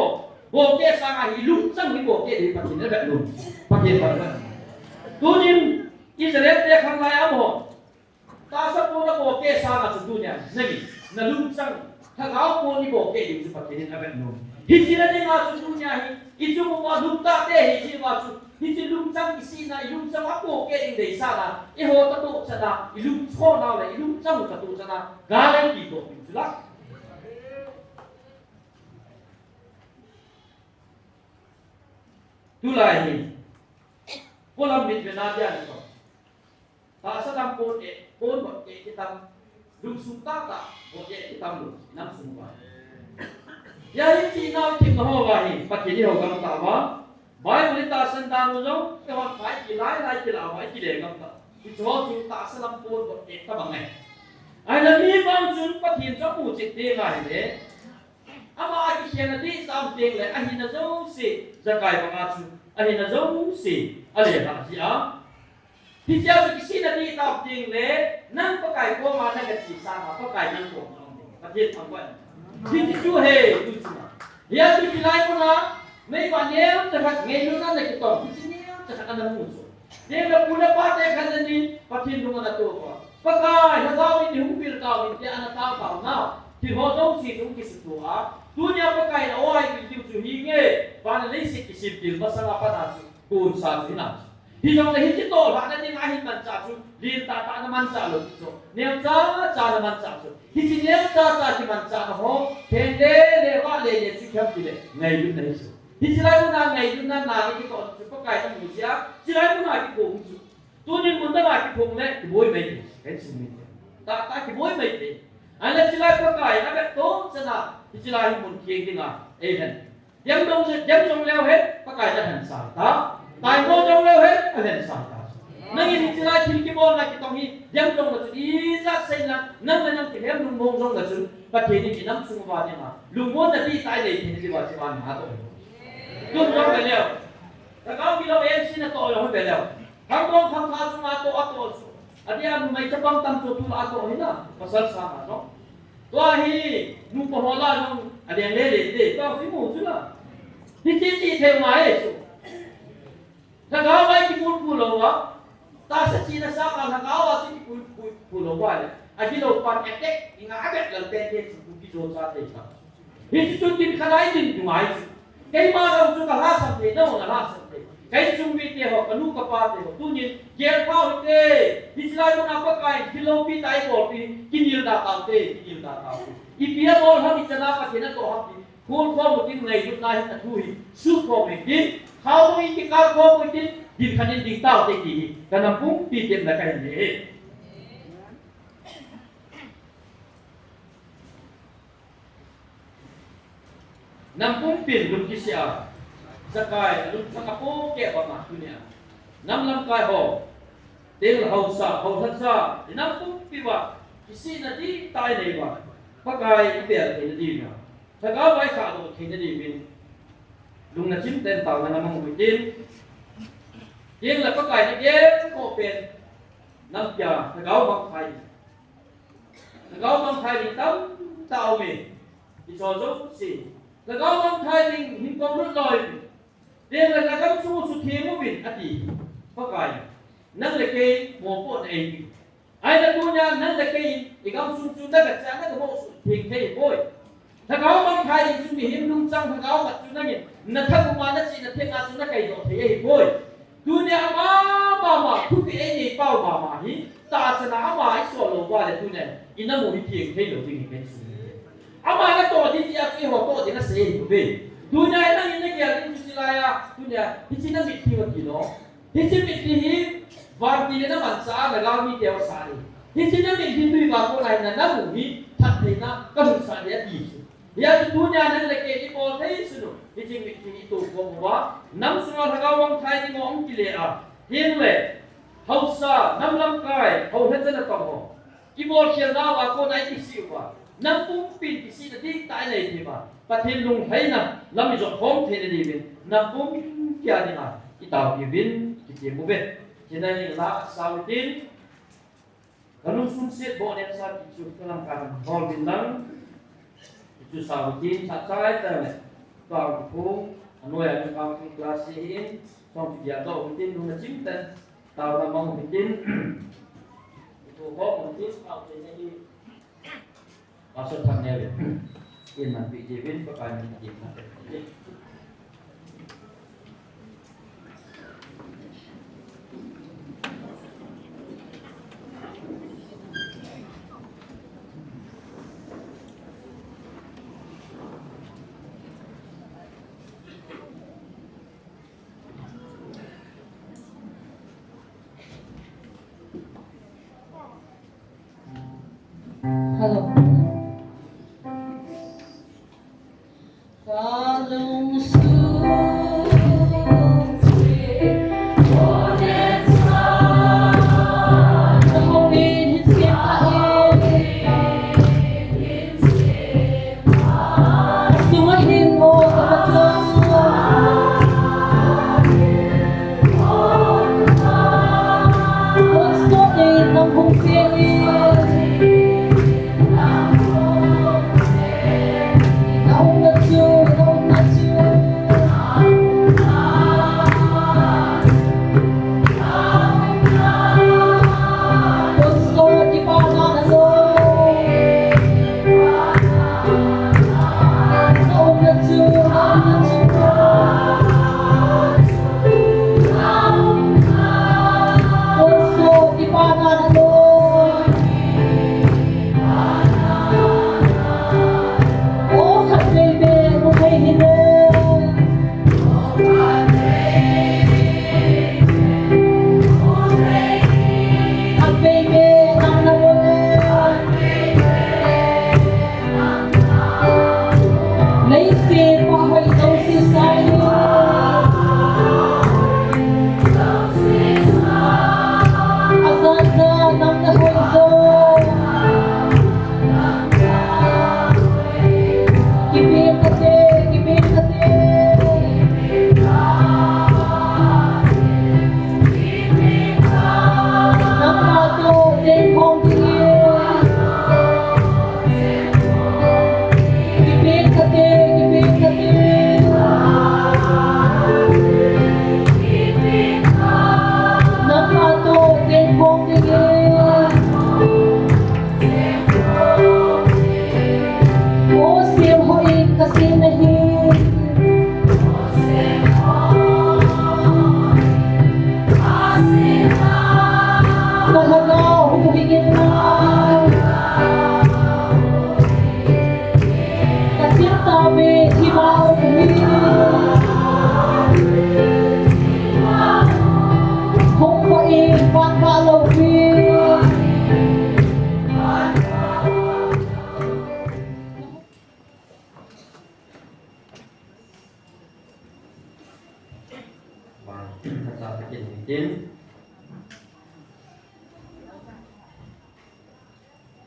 bo ke sa hi lung sang ni bo ke ni pa kin ba lu pa ke pa tu ni Israel te khang lai am ho ta sa pon na bo ke sa na chu tu nya nagi na lung sang tha gao pon ni bo ke ni chu pa kin ba lu hi chi na ni ma chu tu nya hi i chu mo ma lung ta te hi chi ma chu hi chi lung sang isi na lung sang apo ke ni dei sa na e ho ta tu sa na i lung cho na le i lung sang ta tu sa na ga le ki to chu la tu lai ni ko lam bit be na dia ni ko ta sa tam pon bo ke ki tam lung sung ta ta bo ke ki tam lu nam sung ba ya hi chi na ki no ho ba hi pa ki ni ho gam ta ba Bai boleh tak sendan ujung, kalau bai kilai lai kilau bai kilai ngam tak. Itu tu tak selam pun buat kita bangai. Ada ni bang jun patin jauh mucik dengar ini. Ama aki siapa nanti sam dengar, ahi na jauh si jagai bangacu, ahi na jauh si alih tak siapa. Hijau kisi nanti tak dengar, nang pakai ko mana kecil sama pakai nang ko. Patin angkat. Hijau hei tu cuma. Ya tu kilai pun lah. May panel terhadap ngayon na kita, di sini terhadap anak musuh. Dia dah pula pakai kan ni, pakai rumah tu apa? Pakai, nak tahu ini hubil tahu ini anak tahu now. Di hodong si tu kisi tua, dunia pakai na orang itu tu hinge, pan lesi kisi bil masalah apa nasu, pun satu nasu. Hijau leh hijau tu, mana ni ngahin mancasu, lil tata na mancalu tu. Niam cara cara mancasu. Hijau niam cara mancasu ho, tende lewa le je cikap bile, ngayon na hisu. Di sila mo na ngayon na nari kita pakai ng musya, sila mo na kipong su. Tunin mo na kipong le, kiboy may dis. Kahit sumit. Ta kiboy may dis. Ala sila pakai, nabe to sana. Di sila mo kiyeng dinga. Amen. Jam dong leo het, pakai jahan sa. Ta? Tai mo dong leo het, ahen sa. Nangin sila kilkibol na kitong hi, jam dong na isa sa ina, nang nang kihem nung mong dong na su, pati ni kinam sumaba niya. Lumon na di tayo na itinidiwa si Mami Hato. Đúng rồi phải liệu, ta có kilo em xin là tội rồi phải liệu, không có tham gia chúng ta tội, anh em mấy chấp băng tâm số tu là tội hết à, mà sẵn sàng à nó, tôi hi, nụ bỏ hoa la nông, anh em lấy để tôi phí mù chứ là, thì chỉ theo máy chứ thằng áo vậy thì phụ lỗ á ta sẽ chỉ là sao mà thằng áo á chỉ phụ lỗ vậy anh chỉ đầu quan ép đấy thì ngã bẹt lần tên thì cũng đi rồi ra thế sao thì chúng tin khai lại tin ngoài cái mà đâu chúng ta làm xong thì đâu là làm xong thì cái chúng vi thì họ cái lúc các bạn thì họ tu nhiên kéo phao thế thì lại muốn apa cái thì lâu bị tai bỏ thì kinh nhiều đã tạo thế kinh nhiều đã tạo thì bây giờ họ đi chân apa thì nó tổ hợp thì khuôn khuôn một tin này chúng ta hiện tại thui suốt khuôn một tin how do we cái khuôn một tin tin khả năng tin tạo thế gì cái nằm cũng tin tiền là cái gì nằm cũng tiền lúc kia Sakai lúc sakapo kẹ vào mặt dunia năm năm cái hồ tiếng là hầu thật sa thì năm cũng bị vào isi là đi tai này vào các cái biển thì đi nàoถ้าเขาไว้ขาดตัวที่จะดีเป็นลุงน่ะชิ้นเต็มเต่ามันมันไม่กินกินแล้วก็ไก่เนี่ยเย็นก็เป็นน้ำยาถ้าเขาบางไทยถ้าเขาบางไทยนี่ตั้มเต่ามีที่ชอบจุดสิถ้าเขาบางไทยนี่หินกองรุ่นลอยเรียนแล้วก็สู้สุดเทียมวินอดีก็ไก่นั่นแหละคือหมอปวดเองไอ้ตัวนี้นั่นแหละคืออีกคำสู้ได้กับจ้างได้กับหมอสุดเทียมเท่บ่อยถ้าเขาบางไทยจุดมีหิมลุงจังถ้าเขาปัจจุบันนี่นักทำมานั่นสินักเทงอาสุนักไก่ดอกเทียมบ่อยดูเนี่ยมาทุกเอ็นี่เป้ามาหิตาสนามาไอ้ส่วนโลกว่าเลยดูเนี่ยอินน้ำมันเทียมเท่หรือวิ่งเป็นสิ่งอามาก็ตัวที่จะไปหัวโตที่นั่นเสียอยู่เป็นดูเนี่ยนั่งยินดีกันที่สิลายอ่ะดูเนี่ยที่สินั่งมิดที่ว่ากี่น้องที่สิมิดที่หิวาร์ปีเนี่ยมันสาแล้วก็มีเดียวสาเลยที่สินั่งมิดที่ดูว่าคนไหนนั่นน้ำมันทัดเลยนะก็มันสาเนี่ยดีสุดya dunia nan leke di boleh sunu hiji mikti itu bahwa nam semua thagawang thai ni ngong kile a hingle hausa nam lam kai hau hecha na tamo ibol khel na wa ko nai isi wa nam pum pin isi na ding tai nei thi ba pathin lung thai na lam jo khom the ni bin nam pum kya ni na itaw ki bin ki ti mu be jinai ni la sawitin kanung sun set bo ne sa ki chu kalang kan hol bin lang chú sao tin sát sai tới này toàn phun nuôi ở trong phòng class in trong việc đó tin luôn là chính tên tàu là mong mình tin tụ có một tin tàu thì này đi ở sân thằng này tin là bị gì biết có phải mình gì mà Hello. Kalung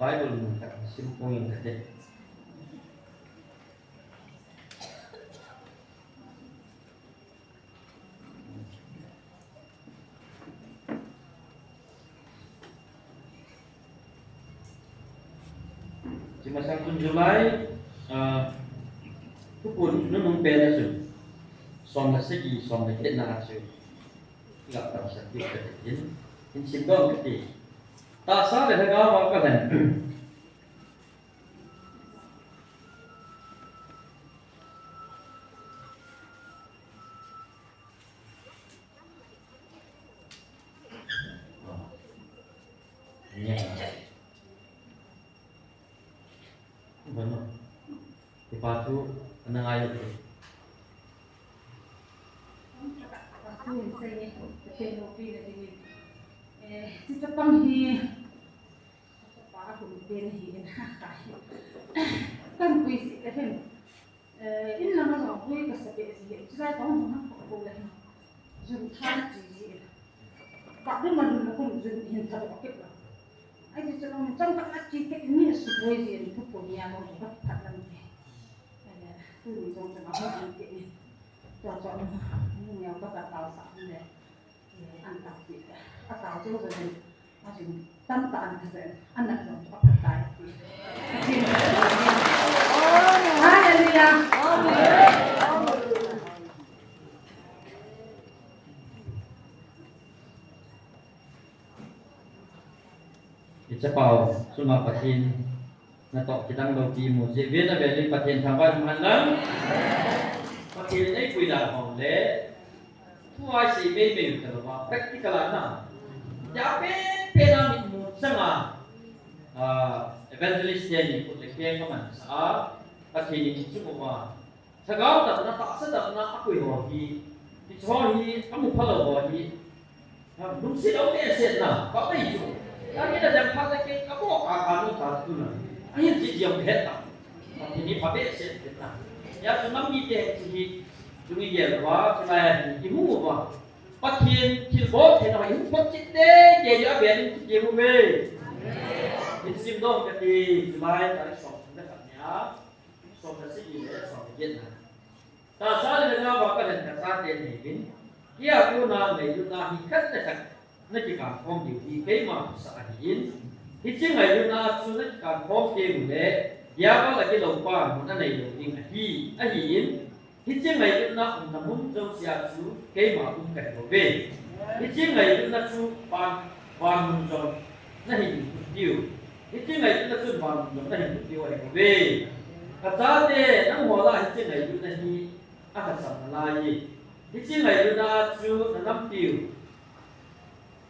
Bible mun ka simpong yung kate Masang July kupun nunung pera su som na segi som na kit na su nggak tahu sakit ketin in simbang keti tak sa le ga wa ka dan Bueno, ipatu anang ayat ni. Aku saya ketemu di kita panghi para kumpin hi kan kuisi kan inna ma sa kui ka sabe si sai pa ma ko la jun than ji pa de ma dun ko jun hin ta ko ke ai ji chalo trong các chi cái ni su kui ji ko ko ya mo ko ta lan ni tu ni trong ta ma ko ke ni cho ni nhau có cả tàu sẵn này ăn tàu gì cả tàu chứ rồi thì nó chỉ tâm tàn thì ăn được rồi có cả tài Ipau suma patin na to kitang lo ti mo je ve na be ni patin thawan man lang patin ai quy đạo hồng lễ tuai si me me ka wa practical na ya pe na mit mo sanga evangelist ni ko le ke ko man sa patin ni chu mo wa sagao ta na ta sa da na akui ho hi ti cho hi amu phala ho hi đúng sự đâu để xem nào có cái gì đó nghĩa là làm phát ra cái bộ cả luôn cả tu này anh chỉ dùng hết à thì đi phát để xem hết à ya chúng nó đi để thì chúng đi về đó chúng ta thì muốn một vào phát hiện thì bố thì nó phải phát triển để cho biển thì mua về thì xem đâu cái gì chúng ta phải sống cái cảm nhá sống cái gì để sống cái gì này ta sao để nó vào cái hình cái sao để này kia cô nào này chúng ta thì khất là thật nó chỉ cần phong điều gì cái mà sợ hiến thì chứ ngày chúng ta xuống nó cần phong điều để giá đó là cái đầu qua một cái này đầu tiên là hiến thì chứ ngày chúng ta cũng là muốn trong xe xuống cái mà cũng cần bảo vệ thì chứ ngày chúng ta xuống bằng rồi nó hình điều thì chứ ngày chúng ta xuống bằng rồi nó hình điều này bảo vệ cả giá để nó hóa lại chứ ngày chúng ta đi ăn sản là gì thì chứ ngày chúng ta xuống là 5 điều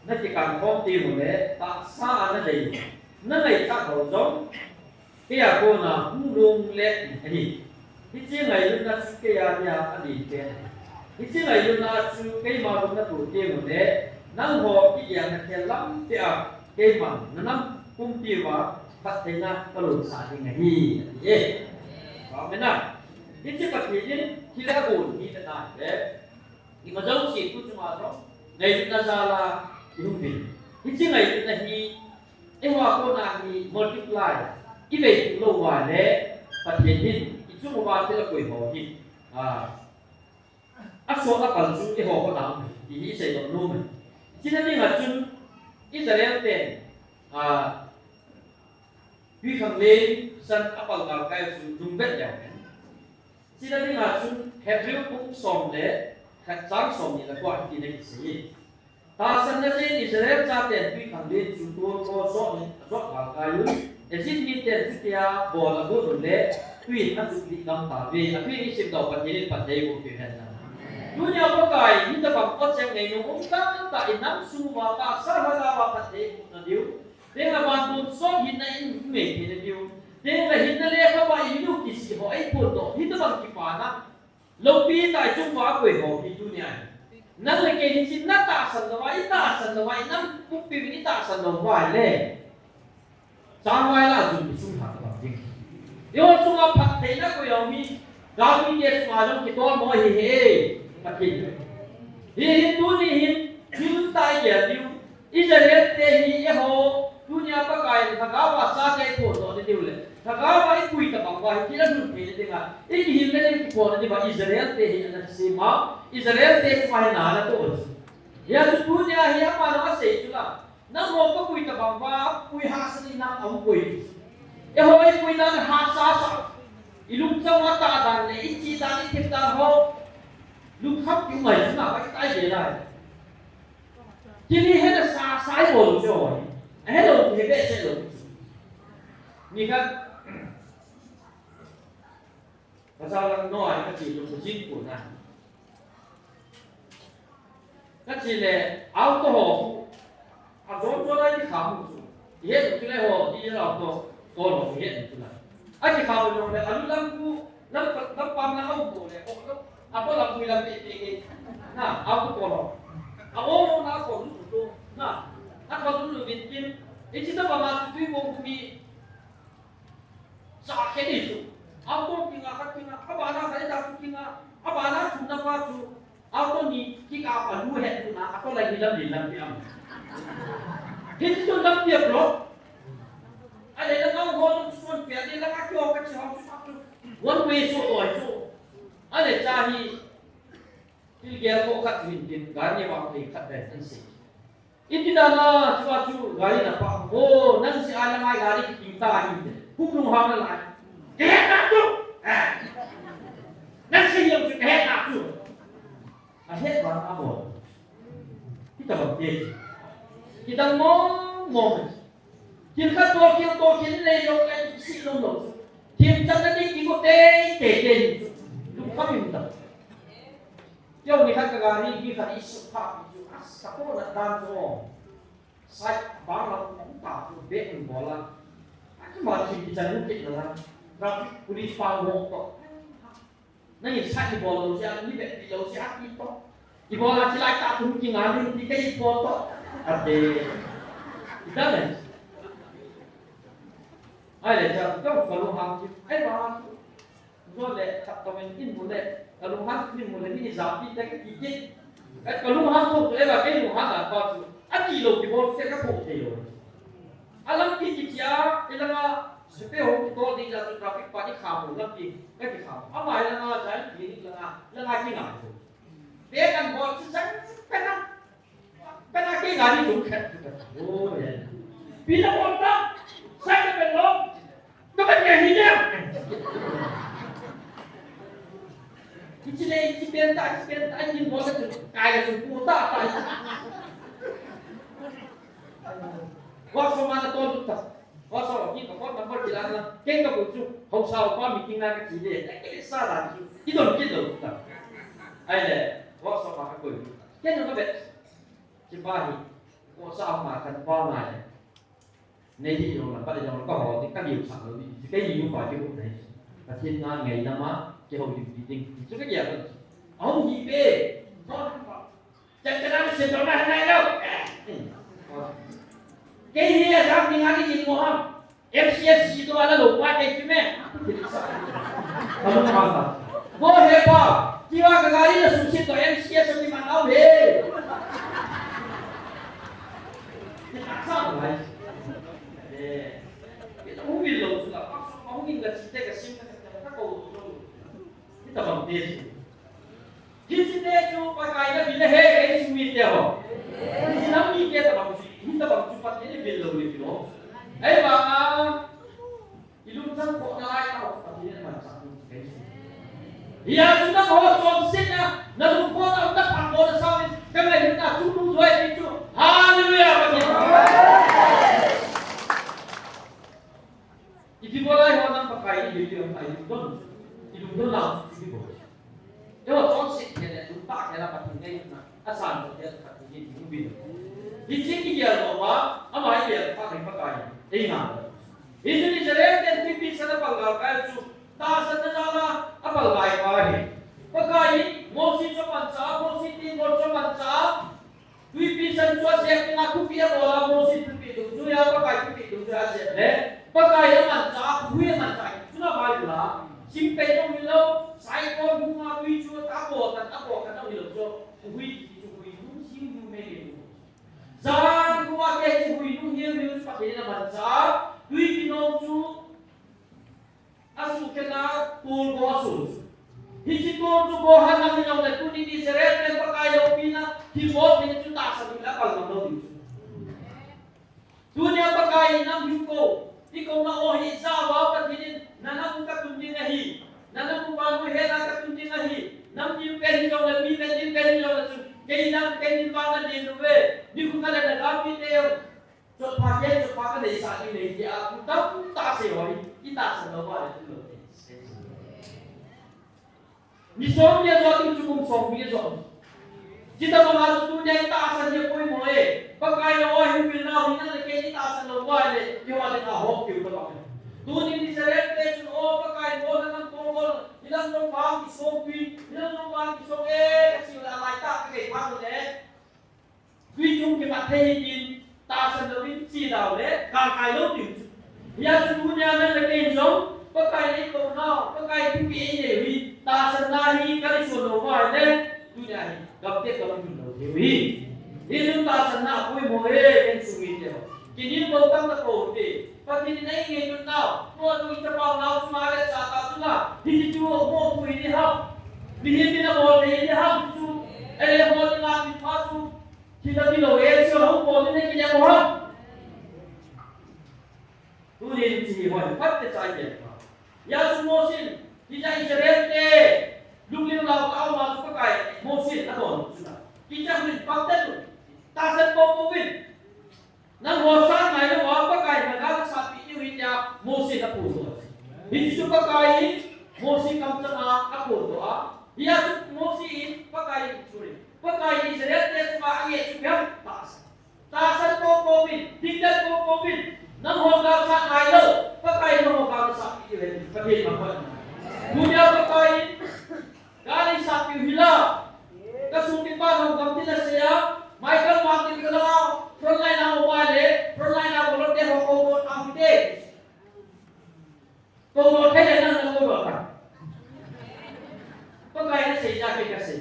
nó chỉ cần phong tiêu một lẽ tại sao nó gì nó này chắc hậu giống cái cô nào cũng luôn lẽ gì cái chiếc này chúng ta cái anh đi cái cái chiếc này chúng ta cái mà chúng ta thủ tiêu một lẽ nó hồ cái dạng là lắm cái mà nó nắm cung tiêu vào phát thế na có lối xả thì ngày gì có mấy nào cái chiếc bạc thì khi đã buồn như thế này đấy nhưng mà giống chỉ cũng mà đó ngày chúng ta ra là đúng vậy. Cái chuyện này là gì? Em hoa cô nào thì multiply, cái về lâu ngoài đấy phát triển hin, cái số một vài thế là quỷ hồ hin, áp số áp bằng số cái hồ có nào thì ý sẽ được luôn mình. Chỉ là những là chung Israel tiền, quy khẳng lên sân áp bằng nào cái số đúng vết dẻo. Chỉ là những là chung Hebrew cũng sòng đấy, khách sáng sòng thì là quan thì này gì? Ta san na sin Israel cha ten pi khang din chu tu ko so ni so ka ka yu ezin ni ten chu tia bo la go le pi na chu di kam ta ve a pi sim do pa ni pa dei go pi hen na dunia ko kai ni ta bang ko cheng nei no ong ta in nam su wa ta sa ha la wa pa dei na diu de la ban tu so hin na in me ki na diu de la hin na le ka ba in lu ki si ho ai po do hi ta bang ki pa na lo pi tai chung wa ko ho ki dunia năng lực cái gì nó tạo sản phẩm vậy năm cũng bị cái tạo sản phẩm vậy này sao vậy là dùng sung thẳng bằng gì nếu sung học phát thế nó có nhiều mi giáo mi để mà trong cái toán mọi gì phát triển hi tu ni hi chúng ta giờ đi Israel thế hi hồ dunia pakai thagawa sa kai ko to ni diule thagawa I kui ta bangwa ki la dun ni dinga I hi le ki ko ni ba Israel te hi na sima Israel te ko ha na to ya dunia hi ma na se chula na mo ko kui ta bangwa kui ha sani na am kui ya hoi kui na ha sa sa ilung sa wa ta dan le I chi dan I thip ta ho lu khắp cái mày nó phải tay gì này chỉ đi hết là xa sai rồi rồi hết rồi thì cái sẽ được như các và sao là nói các chị dùng chính của này các chị là áo tô hồ giống cho đây thì khám một chút thì hết cái này hồ đi là tô hồ thì hết một chút này anh chị khám một chút này anh lâm cu lâm pam lâm ông cụ này apa lah kuilam ini, nah aku kolom, aku nak kolom tu, nah aku dulu bikin, ini kita bawa tu mau bumi, sakit itu, aku tinggal, apa anak saya dah tinggal, apa anak sudah tu, aku ni kita apa dua hari tu, nah aku lagi dalam diam, ini tu dalam dia bro, ada yang kau kolom suan piada, ada kaki orang kecil, aku one way so. Anh cha hi il gel ko khat hin tin gani wa ni khat dai san si itina na chua chu gari na pa o nan si ala mai gari ki tinta hi hu nu ha na lai ke na tu nan si yong chu ke na tu a he wa na bo kita ba ye kita mo kin khat to kin le yo ka si lo lo kin chan na ni ki ko te kami minta. Jauh ni kan kagari di kan isu pak itu asap nak dan semua. Saya bangla tak tu beken bola. Aku masih bisa nukik lah. Tapi polis pawang tu. Nanti saya di bola usia ni bek di usia itu. Di bola cilai tak mungkin ada di kai foto. Ada. Tidak kan? Ada jauh kalau hang. Bang. Rồi tập mình in một lệ, kalau hát in một lệ ini giảm đi cái gì kalau hát một lệ và cái lúc hát là bao nhiêu, anh đi lâu thì bao sẽ các bộ thế rồi, alam kita cái là supaya hôm đó đi ra traffic pani khám làm gì cái gì khám, anh nói là giải gì là cái nào, bé anh bảo chứ chẳng cái cái gari đúng không? Oh ya, bila orang saya belum, tu kan yang hidup. Chỉ bên tại anh nhìn có cái cài là dùng cua ta tại quá số mà nó to được thật quá số như có nó có chỉ là cái cái bộ chung hôm sau qua mình kinh ra cái gì để cái xa là cái đồ thật ai này quá số mà cái quỷ cái nó biết chỉ ba thì quá sao mà thành qua này này thì rồi là bắt đầu nó có họ thì các điều sản rồi cái gì cũng phải cái bộ này và thiên nga ngày năm á cái hồi thì chứ cái gì vậy ông gì về chẳng cái nào sẽ trong này đâu cái gì là sao tiếng Anh cái gì không FCS itu ada lupa cái gì mẹ không sao vô hệ bỏ jiwa kagari là sushi to FCS di mana về sao vậy kita mau bilang sudah mau nggak cerita ke sini các cầu kita bằng tiền Hisi tu pakai na bila he cái suy dia ho. Hisi nam ni dia tak bằng suy, kita bằng cepat ini bila ni bilo. Bang, ilum sang kok na lai tau pati ni macam ni. Dia sudah ho konsep na lupa tak tak pangko na sa kami kita tulu rồi itu. Haleluya pati. Itu boleh orang pakai ini dia pakai itu. Ilum tu lah itu. Nếu mà con xịt thì lại chúng ta là bật ngay mà sản của thế bật ngay thì bình thì chính cái giờ của nó nói việc phát hành phát tài đi nào thì như thế này cái TV sẽ nó bằng cái chú ta sẽ nó ra là bằng lại cái một xịt cho bạn trả một xịt tin một cho bạn trả TV sẽ cho xe cái ngã cúp bia bỏ một xịt TV đúng chú ya cái TV đúng chú ya xe đấy cái bạn trả huế bạn trả chú nó bài là chính cái trong mình lâu sai con cũng mà quy chúa ta bỏ cả đâu hiểu cho quy thì quy đúng xin như mê hiểu giang cũng mà cái quy đúng hiểu như phát hiện là kena tul go asul hi tul chu go han nam nyong le tu ni Israel pen pakai lo pina hi go ni chu ta sa bila kal nam lo di dunia pakai nam hi ko na o hi za wa pa din nanam ka tun din hi nanam ba mo he na ka tun din hi nam ni pen hi lo le mi pen ni pen hi lo le chu ke nam ken ni ba na din we ni ku ka le na ga pi te cho pa ke cho pa ka dei sa ni nei ti a ku ta se wa hi ta sa no ba le tu lo ni som ye zo tu chu kum som ye zo kita mga tu dia ta sa ni ko mo e pakai no hi bil na hi na ke ni ta sa no ba le yo wa de ka ho ki ko ba tu ni Israel pe chu o pakai mo na nan to mo ilang no ba ki so pi ilang no ba ki so e si la lai ta ke pa mo le quy chung ke ba the hin ta sa no bin chi dao le ka kai lo ti ya chu nya na le ke giống pakai ni ko na pakai ki pi ne wi ta sa na hi ka ni so no ba le tu nya hi gặp tiếp gặp mình đầu tiên đi chúng ta sẵn nào vui mùa hè bên sự nghiệp đều chỉ những bầu tâm là cổ thì và khi này nghe chúng nào mua tôi cho bao nào chúng ta để trả tạo chúng là thì chú mua vui đi học vì hiện nay một thì đi học chú em một làm thì phát chú thì là đi đầu em chưa không một nên cái nhà một tôi đi chỉ hỏi phát cái trái tiền ya chúng mua xin thì ra Israel để lúc liên lạc với ông mà chúng cái mua xin là còn kita beli pakai tu, tak sempat mungkin. Nang bosan mai lu apa kai negara sapi ni winja musi tak putus. Ini juga kai musi kamu tengah aku doa. Ia musi pakai curi. Pakai ni seret dia sebab ayat juga tak. Tak sempat mungkin, tidak mungkin. Nang hoga sak mai lu pakai hoga sapi ni pakai apa? Dunia pakai kali sapi hilang. Kasukin pa ng gamti na siya, Michael Martin ka lang, frontline ang umali, frontline ang ulot niya, hukumot ang hindi. Kumot kayo na ng ulot ka. Pagkaya na siya, sabi kasi.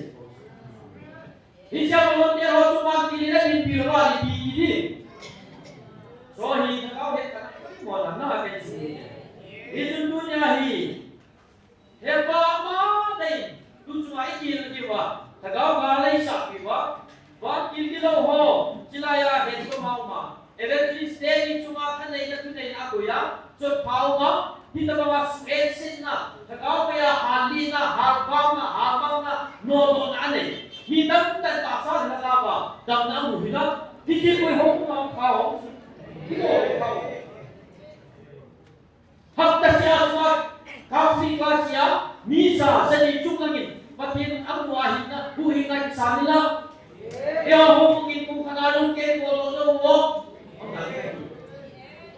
Hindi siya ulot niya, hukumot nila, hindi pa, hindi. So, hindi na kawit ka na, mo lang na, kaya siya. Isunod niya, Heba matay, dun sumay kilo kiwa. Tagaw galay sa piwa, wat kilo ho, sila ya heto mau ma. Eventually stay cuma kanay na tunay na ako ya, so pau ma, kita mga sweatset na, tagaw kaya hali na, harbaw na, nono na anay. Hitang tantasa na kaba, dam na mo hina, hindi ko hong mga pao, hindi ko pao. Hakta siya suwag, kasi ka siya, misa sa nichong langit. Patin ang wahid na buhay na sa nila. Kaya humungin kung kanalong kayo wala mo.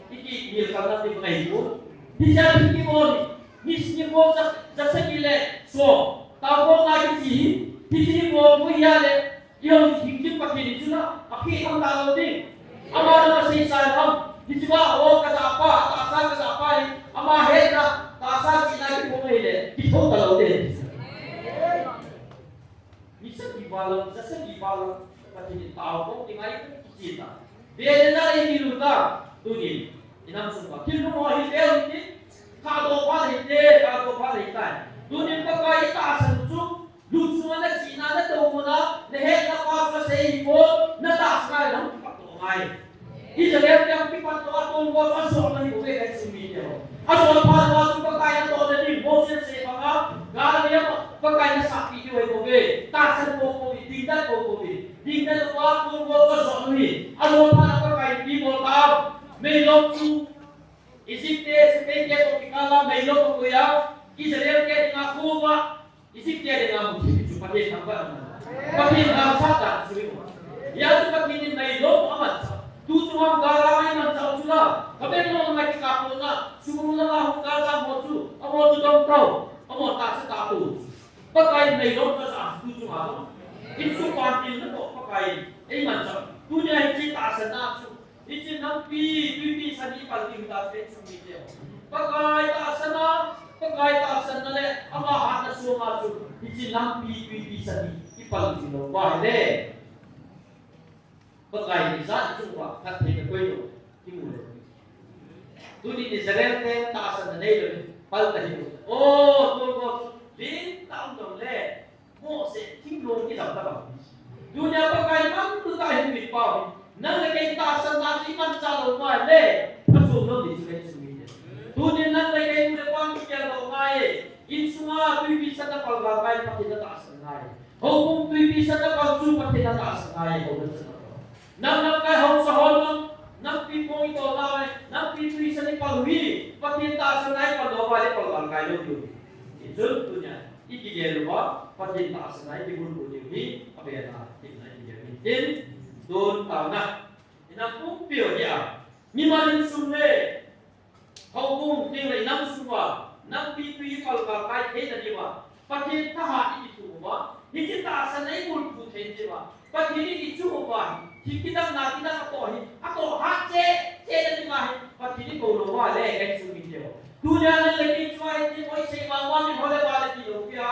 Ikikil ka natin mga ito. Di siya pinimon. Misni mo sa sagile. So, tao nga iti. Hindi mo muyale. Yung hindi pakin ito na. Aki ang tao din. Ama na sa isang. Di ba o kasapa. Taasa kasapa. Ama heta. Taasa sinabi mo ngayon. Ito talaw din. Bisa dibalang, pati tahu kok tinggal itu cita. Dia dengar yang diluta, tuh inam semua. Kilo mau hidup ini, kado paling tan. Dunia pakai tasan tu, lucu mana Cina na tahu mana, leher na pas saya ikut, na tas kali nak pakai mai. Israel yang pipat tu atau buat asal lagi boleh kan sembilan. Asal pas pakai tu ada di Moses sebab kalau dia pakai na sapi juga boleh. Tasan boleh, tidak boleh. Tidak waktu buat asal lagi. Asal pas pakai di bola, melok tu. Isip dia sepenjak kekala melok tu ya. Israel dia dengan kuat. Isip dia dengan mungkin cuma dia tambah. Pakai dengan satan semua. Ya tu pakai melok amat. Tu cuma garamai macam tu lah. Tapi kalau nak kapur na, semua lah garam motu, amotu dong tahu, amot tak setapu. Pakai melok tu sah, tu cuma. Itu pantil tu pakai, macam. Tu dia itu tak senang tu. Itu nampi sani pantil tak senang dia. Pakai tak senang le, ama hana semua tu. Itu nampi sani pantil tu. Wah le. Pakai ni sahaja cuma kat ni kau itu, timur. Tu di Israel kan tak asal nilai pal tadi tu. tôi có đến tao đồng lệ họ sẽทิ้งลงที่ดำตะบังdunia pakai mampu tak hidup pau nang lekai ta sanat iman calo mai le pasung no di sungai sungai dunia nang lekai mule pang kia lo mai in semua tu bisa tak pal gapai pati tak sangai hukum tu bisa tak pal su pati tak sangai nang kai hong sahon nang pi pong ito lai nang pi tu bisa ni pal wi pati tak sangai pal do bale pal gapai lo tu itu dunia iki gelwa pati tak sangai di bulu ni apa ya in don tao na ina cũng biểu ya ni ma nin sum le hau bung ting le nam sum wa nam pi pi pal ka kai the na ni wa pathi tha ha i tu wa ni ki ta san ai bul pu the ni wa pathi ni ki chu wa thi ki dang na ko hi a ko ha che na ni ma hi pathi ni ko lo wa le kai sum ni je dunia na le ki chwai ti moi se ma wa mi hole wa le ki lo pia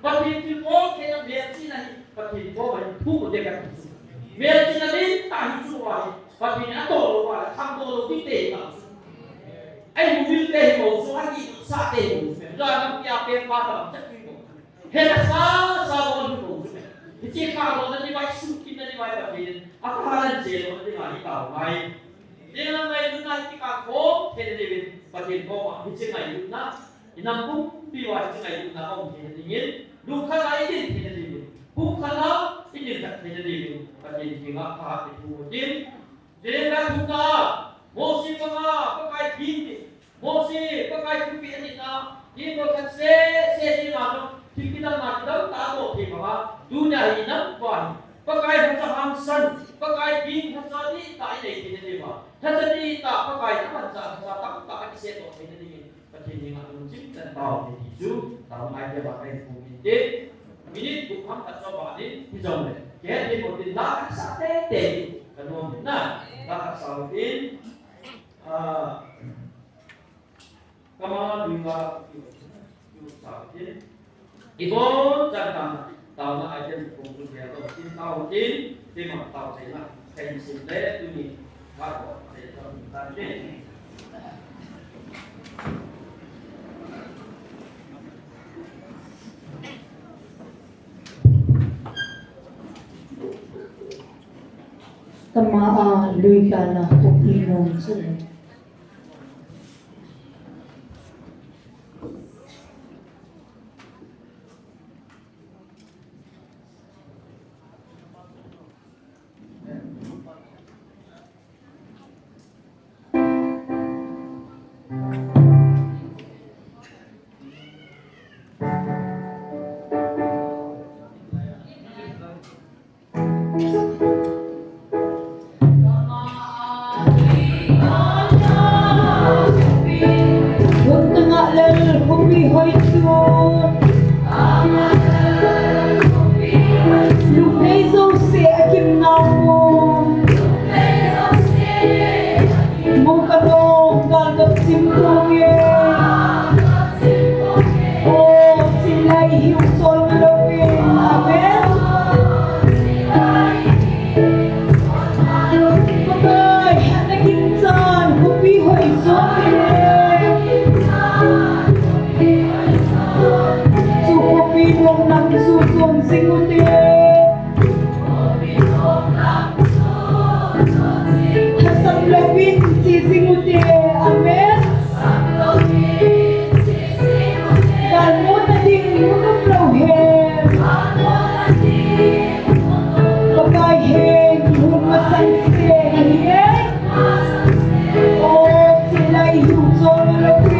pathi ti ko ke na be chi na hi pathi ko ba thu ko de ka Biar kita ni tak hidup wahai, tapi ni atau wahai, kamu tu kita tak. Mobil teh mau suami sah teh mau, jangan kita apa cakap itu. Hanya sah mau. Jadi kalau nanti baik suki nanti baik tapi, apa halan je nanti nggak tahu baik. Dia nanti itu nanti kakak, hanya dia bagi bawa, jadi nggak itu nak, inampun piwai jadi nggak itu nak om jadi ingin, luka lain jadi ingin, bukanlah ini tak jadi ingin. Jadi hingga tahap itu mungkin jadi buka mosi pakai tinggi mosi pakai kupi ini na ini bukan se di mana kita nak tahu di mana dunia ini nampak pakai macam hamsan pakai tinggi hamsan ini tak ada di mana jadi tak pakai hamsan tak bisa tu ini jadi hingga mungkin dan tahu itu tahu aja pakai mungkin ini bukan coba ini hijau kaya di mobil lakak sa tete kanong na lakak sa mobil kama binga yung sa mobil ibo jangan tahu na aja kung dia to tin tahu tin timang tahu saya na kaya simple ini ako saya tahu tadi Tamaa lui ka na inom sila. Oh, till I use all the